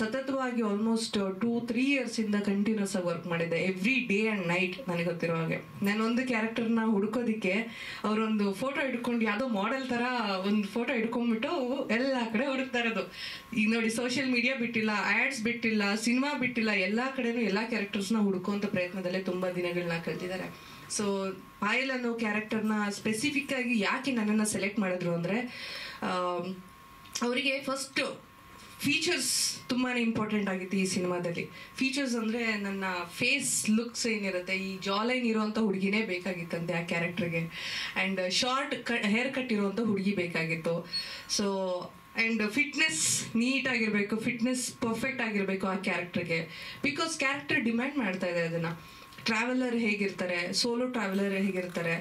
ಸತತವಾಗಿ ಆಲ್ಮೋಸ್ಟ್ 2-3 yearsಯಿಂದ ಕಂಟಿನ್ಯೂಸ್ ಆಗಿ ವರ್ಕ್ ಮಾಡಿದ್ದೆ, ಎವ್ರಿ ಡೇ ಆ್ಯಂಡ್ ನೈಟ್. ನನಗೆ ಗೊತ್ತಿರೋ ಹಾಗೆ ನಾನೊಂದು ಕ್ಯಾರೆಕ್ಟರ್ನ ಹುಡ್ಕೋದಕ್ಕೆ ಅವರೊಂದು ಫೋಟೋ ಹಿಡ್ಕೊಂಡು ಯಾವುದೋ ಮಾಡೆಲ್ ಥರ ಒಂದು ಫೋಟೋ ಹಿಡ್ಕೊಂಡ್ಬಿಟ್ಟು ಎಲ್ಲ ಕಡೆ ಹುಡುಕ್ತಾ ಇರೋದು. ಈಗ ನೋಡಿ, ಸೋಷಿಯಲ್ ಮೀಡಿಯಾ ಬಿಟ್ಟಿಲ್ಲ, ಆ್ಯಡ್ಸ್ ಬಿಟ್ಟಿಲ್ಲ, ಸಿನಿಮಾ ಬಿಟ್ಟಿಲ್ಲ, ಎಲ್ಲ ಕಡೆನೂ ಎಲ್ಲ ಕ್ಯಾರೆಕ್ಟರ್ಸ್ನ ಹುಡುಕುವಂಥ ಪ್ರಯತ್ನದಲ್ಲೇ ತುಂಬ ದಿನಗಳನ್ನ ಕಳೆದಿದ್ದಾರೆ. ಸೊ ಪಾಯಲ್ ಅನ್ನೋ ಕ್ಯಾರೆಕ್ಟರ್ನ ಸ್ಪೆಸಿಫಿಕ್ ಆಗಿ ಯಾಕೆ ನನ್ನನ್ನು ಸೆಲೆಕ್ಟ್ ಮಾಡಿದ್ರು ಅಂದರೆ, ಅವರಿಗೆ ಫಸ್ಟ್ ಫೀಚರ್ಸ್ ತುಂಬಾ ಇಂಪಾರ್ಟೆಂಟ್ ಆಗಿತ್ತು ಈ ಸಿನಿಮಾದಲ್ಲಿ. ಫೀಚರ್ಸ್ ಅಂದರೆ ನನ್ನ ಫೇಸ್ ಲುಕ್ಸ್ ಏನಿರುತ್ತೆ, ಈ ಜಾಲೈನ್ ಇರೋವಂಥ ಹುಡುಗಿನೇ ಬೇಕಾಗಿತ್ತಂತೆ ಆ ಕ್ಯಾರೆಕ್ಟರ್ಗೆ. ಆ್ಯಂಡ್ ಶಾರ್ಟ್ ಹೇರ್ ಕಟ್ ಇರೋವಂಥ ಹುಡುಗಿ ಬೇಕಾಗಿತ್ತು. ಸೊ ಆ್ಯಂಡ್ ಫಿಟ್ನೆಸ್ ನೀಟಾಗಿರಬೇಕು, ಫಿಟ್ನೆಸ್ ಪರ್ಫೆಕ್ಟ್ ಆಗಿರಬೇಕು ಆ ಕ್ಯಾರೆಕ್ಟರ್ಗೆ. ಬಿಕಾಸ್ ಕ್ಯಾರೆಕ್ಟರ್ ಡಿಮ್ಯಾಂಡ್ ಮಾಡ್ತಾ ಇದೆ ಅದನ್ನು. ಟ್ರಾವೆಲರ್ ಹೇಗಿರ್ತಾರೆ, ಸೋಲೋ ಟ್ರಾವೆಲರ್ ಹೇಗಿರ್ತಾರೆ,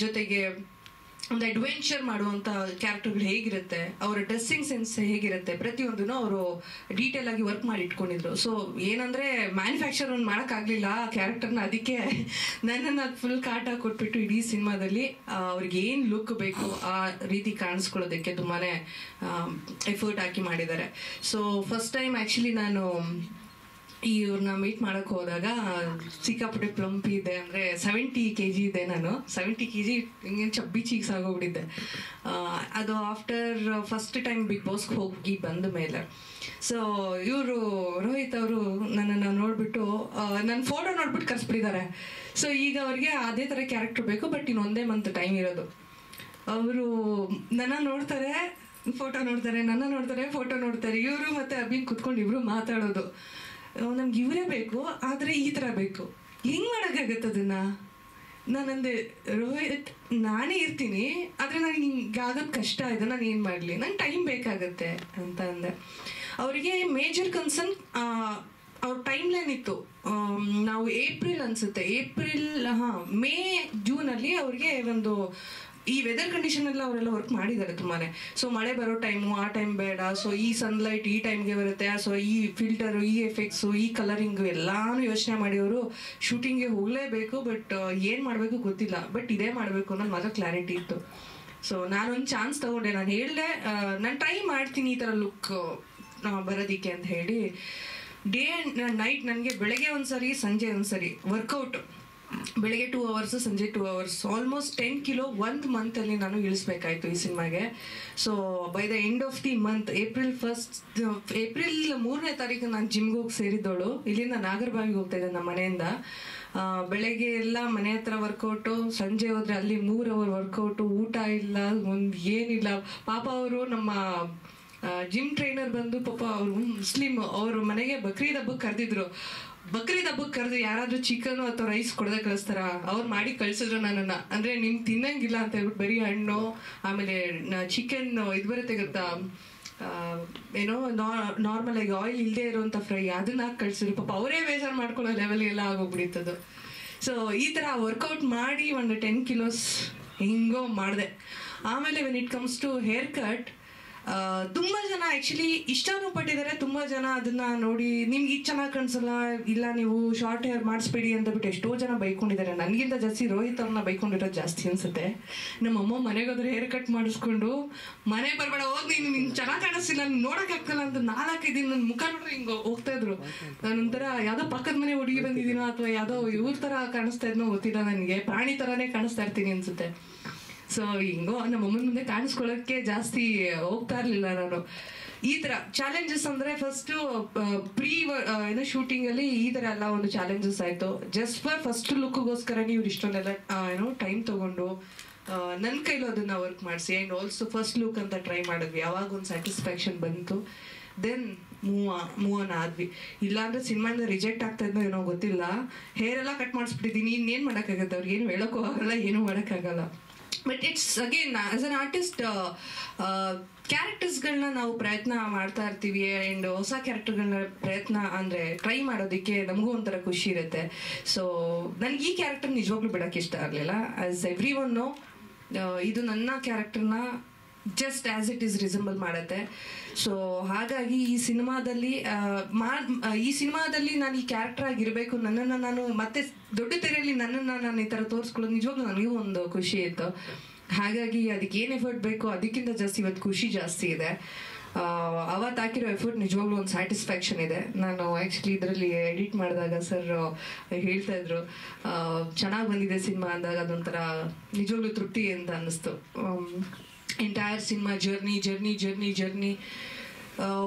ಜೊತೆಗೆ ಒಂದು ಅಡ್ವೆಂಚರ್ ಮಾಡುವಂಥ ಕ್ಯಾರೆಕ್ಟರ್ಗಳು ಹೇಗಿರುತ್ತೆ, ಅವರ ಡ್ರೆಸ್ಸಿಂಗ್ ಸೆನ್ಸ್ ಹೇಗಿರುತ್ತೆ, ಪ್ರತಿಯೊಂದೂ ಅವರು ಡೀಟೇಲ್ ಆಗಿ ವರ್ಕ್ ಮಾಡಿ ಇಟ್ಕೊಂಡಿದ್ರು. ಸೊ ಏನಂದರೆ ಮ್ಯಾನುಫ್ಯಾಕ್ಚರ್ ಒಂದು ಮಾಡೋಕ್ಕಾಗಲಿಲ್ಲ ಆ ಕ್ಯಾರೆಕ್ಟರ್ನ, ಅದಕ್ಕೆ ನನ್ನನ್ನು ಅದು ಫುಲ್ ಕಾಟ ಕೊಟ್ಬಿಟ್ಟು ಇಡೀ ಸಿನಿಮಾದಲ್ಲಿ ಅವ್ರಿಗೆ ಏನು ಲುಕ್ ಬೇಕು ಆ ರೀತಿ ಕಾಣಿಸ್ಕೊಳ್ಳೋದಕ್ಕೆ ತುಂಬಾ ಎಫರ್ಟ್ ಹಾಕಿ ಮಾಡಿದ್ದಾರೆ. ಸೊ ಫಸ್ಟ್ ಟೈಮ್ ಆ್ಯಕ್ಚುಲಿ ನಾನು ಇವ್ರನ್ನ ಮೀಟ್ ಮಾಡೋಕ್ಕೆ ಹೋದಾಗ ಸಿಕ್ಕಾಪಟ್ಟೆ ಪ್ಲಂಪ್ ಇದೆ, ಅಂದರೆ 70 kg ಇದೆ. ನಾನು 70 kg ಹಿಂಗೆ ಚಬ್ಬಿ ಚೀಕ್ಸ್ ಆಗೋಗ್ಬಿಟ್ಟಿದ್ದೆ. ಅದು ಆಫ್ಟರ್ ಫಸ್ಟ್ ಟೈಮ್ ಬಿಗ್ ಬಾಸ್ಗೆ ಹೋಗಿ ಬಂದ ಮೇಲೆ. ಸೊ ಇವರು ರೋಹಿತ್ ಅವರು ನನ್ನನ್ನು ನೋಡಿಬಿಟ್ಟು ನನ್ನ ಫೋಟೋ ನೋಡ್ಬಿಟ್ಟು ಕರೆಸ್ಬಿಟ್ಟಿದ್ದಾರೆ. ಸೊ ಈಗ ಅವ್ರಿಗೆ ಅದೇ ಥರ ಕ್ಯಾರೆಕ್ಟರ್ ಬೇಕು, ಬಟ್ ಇನ್ನೊಂದೇ ಮಂತ್ ಟೈಮ್ ಇರೋದು. ಅವರು ನನ್ನ ನೋಡ್ತಾರೆ, ಫೋಟೋ ನೋಡ್ತಾರೆ, ನನ್ನ ನೋಡ್ತಾರೆ, ಫೋಟೋ ನೋಡ್ತಾರೆ. ಇವರು ಮತ್ತು ಅಭಿನ್ ಕುತ್ಕೊಂಡು ಇಬ್ಬರು ಮಾತಾಡೋದು, ನಮ್ಗೆ ಇವರೇ ಬೇಕು, ಆದರೆ ಈ ಥರ ಬೇಕು, ಹೆಂಗೆ ಮಾಡೋಕ್ಕಾಗತ್ತೆ ಅದನ್ನು? ನಾನಂದೆ, ರೋಹಿತ್ ನಾನೇ ಇರ್ತೀನಿ, ಆದರೆ ನನಗೆ ಹಿಂಗೆ ಆಗೋದು ಕಷ್ಟ ಇದೆ, ನಾನು ಏನು ಮಾಡಲಿ, ನಂಗೆ ಟೈಮ್ ಬೇಕಾಗತ್ತೆ ಅಂತ ಅಂದೆ. ಅವರಿಗೆ ಮೇಜರ್ ಕನ್ಸರ್ನ್ ಅವ್ರ ಟೈಮ್ ಲೈನ್ ಇತ್ತು. ನಾವು ಏಪ್ರಿಲ್ ಅನಿಸುತ್ತೆ, ಮೇ ಜೂನಲ್ಲಿ ಅವ್ರಿಗೆ ಒಂದು ಈ ವೆದರ್ ಕಂಡೀಷನ್ ಎಲ್ಲ ಅವರೆಲ್ಲ ವರ್ಕ್ ಮಾಡಿದ್ದಾರೆ ತುಂಬಾ. ಸೊ ಮಳೆ ಬರೋ ಟೈಮು ಆ ಟೈಮ್ ಬೇಡ, ಸೊ ಈ ಸನ್ಲೈಟ್ ಈ ಟೈಮ್ಗೆ ಬರುತ್ತೆ, ಸೊ ಈ ಫಿಲ್ಟರು, ಈ ಎಫೆಕ್ಟ್ಸು, ಈ ಕಲರಿಂಗು ಎಲ್ಲಾನು ಯೋಚನೆ ಮಾಡಿ ಅವರು ಶೂಟಿಂಗ್ಗೆ ಹೋಗಲೇಬೇಕು. ಬಟ್ ಏನು ಮಾಡಬೇಕು ಗೊತ್ತಿಲ್ಲ, ಬಟ್ ಇದೇ ಮಾಡಬೇಕು ಅನ್ನೋದು ಮಾತ್ರ ಕ್ಲಾರಿಟಿ ಇತ್ತು. ಸೊ ನಾನೊಂದು ಚಾನ್ಸ್ ತೊಗೊಂಡೆ, ನಾನು ಹೇಳಿದೆ ನಾನು ಟ್ರೈ ಮಾಡ್ತೀನಿ ಈ ಥರ ಲುಕ್ ಬರೋದಕ್ಕೆ ಅಂತ ಹೇಳಿ. ಡೇ ಆ್ಯಂಡ್ ನೈಟ್ ನನಗೆ ಬೆಳಗ್ಗೆ ಒಂದ್ಸರಿ ಸಂಜೆ ಒಂದ್ಸರಿ ವರ್ಕೌಟ್, ಬೆಳಗ್ಗೆ 2 hours ಸಂಜೆ 2 hours, ಆಲ್ಮೋಸ್ಟ್ 10 kg 1 monthಲ್ಲಿ ನಾನು ಇಳಿಸ್ಬೇಕಾಯ್ತು ಈ ಸಿನಿಮಾಗೆ. So by the end of the month April 3ನೇ ತಾರೀಕು ನಾನು ಜಿಮ್ಗೆ ಹೋಗಿ ಸೇರಿದ್ದವಳು. ಇಲ್ಲಿಂದ ನಾಗರಬಾವಿಗೆ ಹೋಗ್ತಾ ಇದ್ದೆ ನಮ್ಮ ಮನೆಯಿಂದ. ಬೆಳಗ್ಗೆ ಎಲ್ಲ ಮನೆ ಹತ್ರ ವರ್ಕೌಟು, ಸಂಜೆ ಹೋದರೆ ಅಲ್ಲಿ 3 hour ವರ್ಕೌಟು, ಊಟ ಇಲ್ಲ, ಒಂದು ಏನಿಲ್ಲ. ಪಾಪ ಅವರು ನಮ್ಮ ಜಿಮ್ ಟ್ರೈನರ್ ಬಂದು ಪಾಪ ಅವರು ಮುಸ್ಲಿಮ್, ಅವರು ಮನೆಗೆ ಬಕ್ರೀದ್ ಹಬ್ಬಕ್ಕೆ ಕರೆದಿದ್ರು. ಬಕ್ರೀದ್ ಹಬ್ಬಕ್ಕೆ ಕರೆದು ಯಾರಾದರೂ ಚಿಕನು ಅಥವಾ ರೈಸ್ ಕೊಡದೆ ಕಳಿಸ್ತಾರ, ಅವ್ರು ಮಾಡಿ ಕಳಿಸಿದ್ರು ನನ್ನನ್ನು. ಅಂದರೆ ನಿಮ್ಗೆ ತಿನ್ನಂಗಿಲ್ಲ ಅಂತ ಹೇಳ್ಬಿಟ್ಟು ಬರೀ ಹಣ್ಣು, ಆಮೇಲೆ ಚಿಕನ್ ಇದು ಬರುತ್ತೆ ಗೊತ್ತಾ, ಏನೋ ನಾರ್ಮಲ್ ಆಗಿ ಆಯಿಲ್ ಇಲ್ಲದೆ ಇರುವಂಥ ಫ್ರೈ, ಅದನ್ನ ಹಾಕಿ ಕಳಿಸಿದ್ರು. ಪಾಪ ಅವರೇ ಬೇಜಾರು ಮಾಡ್ಕೊಳ್ಳೋ ಲೆವೆಲ್ ಎಲ್ಲ ಆಗೋಗ್ಬಿಡಿತ್ತದು. ಸೊ ಈ ಥರ ವರ್ಕೌಟ್ ಮಾಡಿ ಒಂದು 10 kilos ಹಿಂಗೋ ಮಾಡಿದೆ. ಆಮೇಲೆ when it comes to hair cut, ತುಂಬ ಜನ ಆ್ಯಕ್ಚುಲಿ ಇಷ್ಟನೂ ಪಟ್ಟಿದ್ದಾರೆ, ತುಂಬ ಜನ ಅದನ್ನು ನೋಡಿ ನಿಮ್ಗೆ ಇದು ಚೆನ್ನಾಗಿ ಕಾಣಿಸಲ್ಲ, ಇಲ್ಲ ನೀವು ಶಾರ್ಟ್ ಹೇರ್ ಮಾಡಿಸ್ಬೇಡಿ ಅಂತ ಬಿಟ್ಟು ಎಷ್ಟೋ ಜನ ಬೈಕೊಂಡಿದ್ದಾರೆ. ನನಗಿಂತ ಜಾಸ್ತಿ ರೋಹಿತ್ ಅವ್ರನ್ನ ಬೈಕೊಂಡಿರೋದು ಜಾಸ್ತಿ ಅನಿಸುತ್ತೆ. ನಮ್ಮಮ್ಮ ಮನೆಗೆ ಹೋದ್ರೆ ಹೇರ್ ಕಟ್ ಮಾಡಿಸ್ಕೊಂಡು ಮನೆ ಬರಬೇಡ ಹೋಗಿ ನೀನು ಚೆನ್ನಾಗಿ ಕಾಣಿಸ್ತಿಲ್ಲ, ನೋಡೋಕ್ಕಾಗಲ್ಲ ಅಂತ 4-5 ದಿನ ನನ್ನ ಮುಖ ನೋಡ್ರೆ ಹಿಂಗೆ ಹೋಗ್ತಾಯಿದ್ರು. ನಾನೊಂಥರ ಯಾವುದೋ ಪಕ್ಕದ ಮನೆ ಹುಡುಗಿ ಬಂದಿದ್ದೀನೋ ಅಥವಾ ಯಾವುದೋ ಇವ್ರ ಥರ ಕಾಣಿಸ್ತಾ ಇದ್ನೋ ಗೊತ್ತಿಲ್ಲ, ನನಗೆ ಪ್ರಾಣಿ ಥರನೇ ಕಾಣಿಸ್ತಾ ಇರ್ತೀನಿ ಅನಿಸುತ್ತೆ. ಸೊ ಹಿಂಗೋ ನಮ್ಮ ಅಮ್ಮನ ಮುಂದೆ ಕಾಣಿಸ್ಕೊಳ್ಳೋಕ್ಕೆ ಜಾಸ್ತಿ ಹೋಗ್ತಾ ಇರಲಿಲ್ಲ ನಾನು. ಈ ಥರ ಚಾಲೆಂಜಸ್ ಅಂದರೆ ಫಸ್ಟು ಏನೋ ಶೂಟಿಂಗಲ್ಲಿ ಈ ಥರ ಎಲ್ಲ ಒಂದು ಚಾಲೆಂಜಸ್ ಆಯಿತು. ಜಸ್ಟ್ ಫಸ್ಟ್ ಲುಕ್ಗೋಸ್ಕರ ನೀವು ಇಷ್ಟೊಂದೆಲ್ಲ ಏನೋ ಟೈಮ್ ತೊಗೊಂಡು ನನ್ನ ಕೈಲೂ ಅದನ್ನು ವರ್ಕ್ ಮಾಡಿಸಿ ಆ್ಯಂಡ್ ಆಲ್ಸೋ ಫಸ್ಟ್ ಲುಕ್ ಅಂತ ಟ್ರೈ ಮಾಡಿದ್ವಿ. ಯಾವಾಗ ಒಂದು ಸ್ಯಾಟಿಸ್ಫ್ಯಾಕ್ಷನ್ ಬಂತು ದೆನ್ ಮೂವ್ ಆನ್ ಆದ್ವಿ. ಇಲ್ಲಾಂದ್ರೆ ಸಿನಿಮಾಯಿಂದ ರಿಜೆಕ್ಟ್ ಆಗ್ತಾ ಇದ್ನೋ ಏನೋ ಗೊತ್ತಿಲ್ಲ. ಹೇರ್ ಎಲ್ಲ ಕಟ್ ಮಾಡಿಸ್ಬಿಟ್ಟಿದ್ದೀನಿ, ಇನ್ನೇನು ಮಾಡೋಕ್ಕಾಗತ್ತೆ, ಅವ್ರಿಗೆ ಏನು ಹೇಳೋಕ್ಕೂ ಆಗಲ್ಲ, ಏನೂ ಮಾಡೋಕ್ಕಾಗಲ್ಲ. But it's again as an artist ಕ್ಯಾರೆಕ್ಟರ್ಸ್ಗಳನ್ನ ನಾವು ಪ್ರಯತ್ನ ಮಾಡ್ತಾ ಇರ್ತೀವಿ ಆ್ಯಂಡ್ ಹೊಸ ಕ್ಯಾರೆಕ್ಟರ್ಗಳನ್ನ ಪ್ರಯತ್ನ ಅಂದರೆ ಟ್ರೈ ಮಾಡೋದಕ್ಕೆ ನಮಗೂ ಒಂಥರ ಖುಷಿ ಇರುತ್ತೆ. ಸೊ ನನಗೆ ಈ ಕ್ಯಾರೆಕ್ಟರ್ ನಿಜವಾಗ್ಲೂ ಬಿಡೋಕ್ಕೆ ಇಷ್ಟ ಆಗಲಿಲ್ಲ. ಆಸ್ ಎವ್ರಿ ಒನ್ ನೋ ಇದು ನನ್ನ ಕ್ಯಾರೆಕ್ಟರ್ನ just as it is resemble ಮಾಡುತ್ತೆ. ಸೊ ಹಾಗಾಗಿ ಈ ಸಿನಿಮಾದಲ್ಲಿ ನಾನು ಈ ಕ್ಯಾರೆಕ್ಟರ್ ಆಗಿರಬೇಕು, ನನ್ನನ್ನು ನಾನು ಮತ್ತೆ ದೊಡ್ಡ ತೆರೆಯಲ್ಲಿ ನನ್ನನ್ನು ನಾನು ಈ ಥರ ತೋರಿಸ್ಕೊಳ್ಳೋದು ನಿಜವಾಗ್ಲೂ ನನಗೂ ಒಂದು ಖುಷಿ ಇತ್ತು. ಹಾಗಾಗಿ ಅದಕ್ಕೆ ಏನು ಎಫರ್ಟ್ ಬೇಕು ಅದಕ್ಕಿಂತ ಜಾಸ್ತಿ ಇವತ್ತು ಖುಷಿ ಜಾಸ್ತಿ ಇದೆ. ಅವತ್ತು ಹಾಕಿರೋ ಎಫರ್ಟ್ ನಿಜವಾಗ್ಲೂ ಒಂದು ಸ್ಯಾಟಿಸ್ಫ್ಯಾಕ್ಷನ್ ಇದೆ. ನಾನು ಆ್ಯಕ್ಚುಲಿ ಇದರಲ್ಲಿ ಎಡಿಟ್ ಮಾಡಿದಾಗ ಸರ್ ಹೇಳ್ತಾ ಇದ್ರು ಚೆನ್ನಾಗಿ ಬಂದಿದೆ ಸಿನಿಮಾ ಅಂದಾಗ ಅದೊಂಥರ ನಿಜವಾಗ್ಲೂ ತೃಪ್ತಿ ಅಂತ ಅನ್ನಿಸ್ತು. ಎಂಟೈರ್ ಸಿನಿಮಾ ಜರ್ನಿ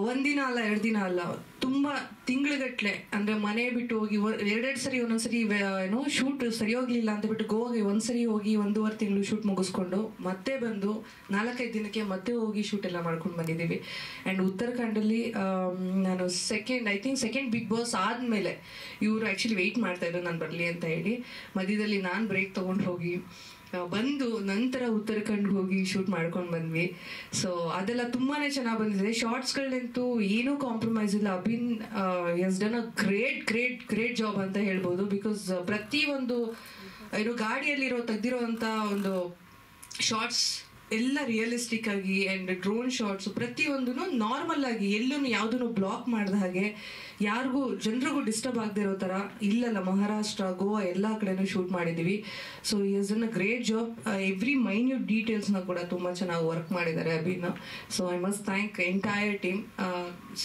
ಒಂದಿನ ಅಲ್ಲ 2 ದಿನ ಅಲ್ಲ, ತುಂಬ ತಿಂಗಳುಗಟ್ಟಲೆ ಅಂದರೆ ಮನೆ ಬಿಟ್ಟು ಹೋಗಿ 2 ಸರಿ ಒಂದೊಂದ್ಸರಿ ಏನೋ ಶೂಟ್ ಸರಿ ಹೋಗಲಿಲ್ಲ ಅಂತ ಬಿಟ್ಟು ಗೋವಾಗೆ ಒಂದ್ಸರಿ ಹೋಗಿ 1.5 ತಿಂಗಳು ಶೂಟ್ ಮುಗಿಸ್ಕೊಂಡು ಮತ್ತೆ ಬಂದು 4-5 ದಿನಕ್ಕೆ ಮತ್ತೆ ಹೋಗಿ ಶೂಟ್ ಎಲ್ಲ ಮಾಡ್ಕೊಂಡು ಬಂದಿದ್ದೀವಿ. ಆ್ಯಂಡ್ ಉತ್ತರಾಖಂಡಲ್ಲಿ ನಾನು ಸೆಕೆಂಡ್ ಬಿಗ್ ಬಾಸ್ ಆದಮೇಲೆ ಇವರು ಆ್ಯಕ್ಚುಲಿ ವೆಯ್ಟ್ ಮಾಡ್ತಾಯಿದ್ರು ನಾನು ಬರಲಿ ಅಂತ ಹೇಳಿ. ಮಧ್ಯದಲ್ಲಿ ನಾನು ಬ್ರೇಕ್ ತೊಗೊಂಡು ಹೋಗಿ ಬಂದು ನಂತರ ಉತ್ತರಾಖಂಡ್ಗೆ ಹೋಗಿ ಶೂಟ್ ಮಾಡ್ಕೊಂಡು ಬಂದ್ವಿ. ಸೊ ಅದೆಲ್ಲ ತುಂಬಾ ಚೆನ್ನಾಗಿ ಬಂದಿದೆ. ಶಾರ್ಟ್ಸ್ಗಳಂತೂ ಏನೂ ಕಾಂಪ್ರಮೈಸ್ ಇಲ್ಲ. Abhin has done a great job ಅಂತ ಹೇಳ್ಬೋದು. ಬಿಕಾಸ್ ಪ್ರತಿಯೊಂದು ಏನು ಗಾಡಿಯಲ್ಲಿರೋ ತೆಗ್ದಿರೋವಂಥ ಒಂದು ಶಾರ್ಟ್ಸ್ ಎಲ್ಲ ರಿಯಲಿಸ್ಟಿಕ್ ಆಗಿ ಆ್ಯಂಡ್ ಡ್ರೋನ್ ಶಾರ್ಟ್ಸು ಪ್ರತಿಯೊಂದೂ ನಾರ್ಮಲ್ ಆಗಿ ಎಲ್ಲೂ ಯಾವುದನ್ನು ಬ್ಲಾಕ್ ಮಾಡಿದ ಹಾಗೆ ಯಾರಿಗೂ ಜನರಿಗೂ ಡಿಸ್ಟರ್ಬ್ ಆಗದೆ ಇರೋ ಥರ ಇಲ್ಲಲ್ಲ, ಮಹಾರಾಷ್ಟ್ರ ಗೋವಾ ಎಲ್ಲ ಕಡೆನೂ ಶೂಟ್ ಮಾಡಿದ್ದೀವಿ. So he has done a great job. Every minute ಡೀಟೇಲ್ಸ್ನ ಕೂಡ ತುಂಬ ಚೆನ್ನಾಗಿ ವರ್ಕ್ ಮಾಡಿದ್ದಾರೆ ಅಭಿನ. So I must thank entire team.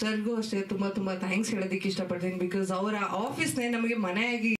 ಸರ್ಗೂ ಅಷ್ಟೇ ತುಂಬ ಥ್ಯಾಂಕ್ಸ್ ಹೇಳೋದಕ್ಕೆ ಇಷ್ಟಪಡ್ತೀನಿ. ಬಿಕಾಸ್ ಅವರ ಆಫೀಸ್ನೇ ನಮಗೆ ಮನೆಯಾಗಿ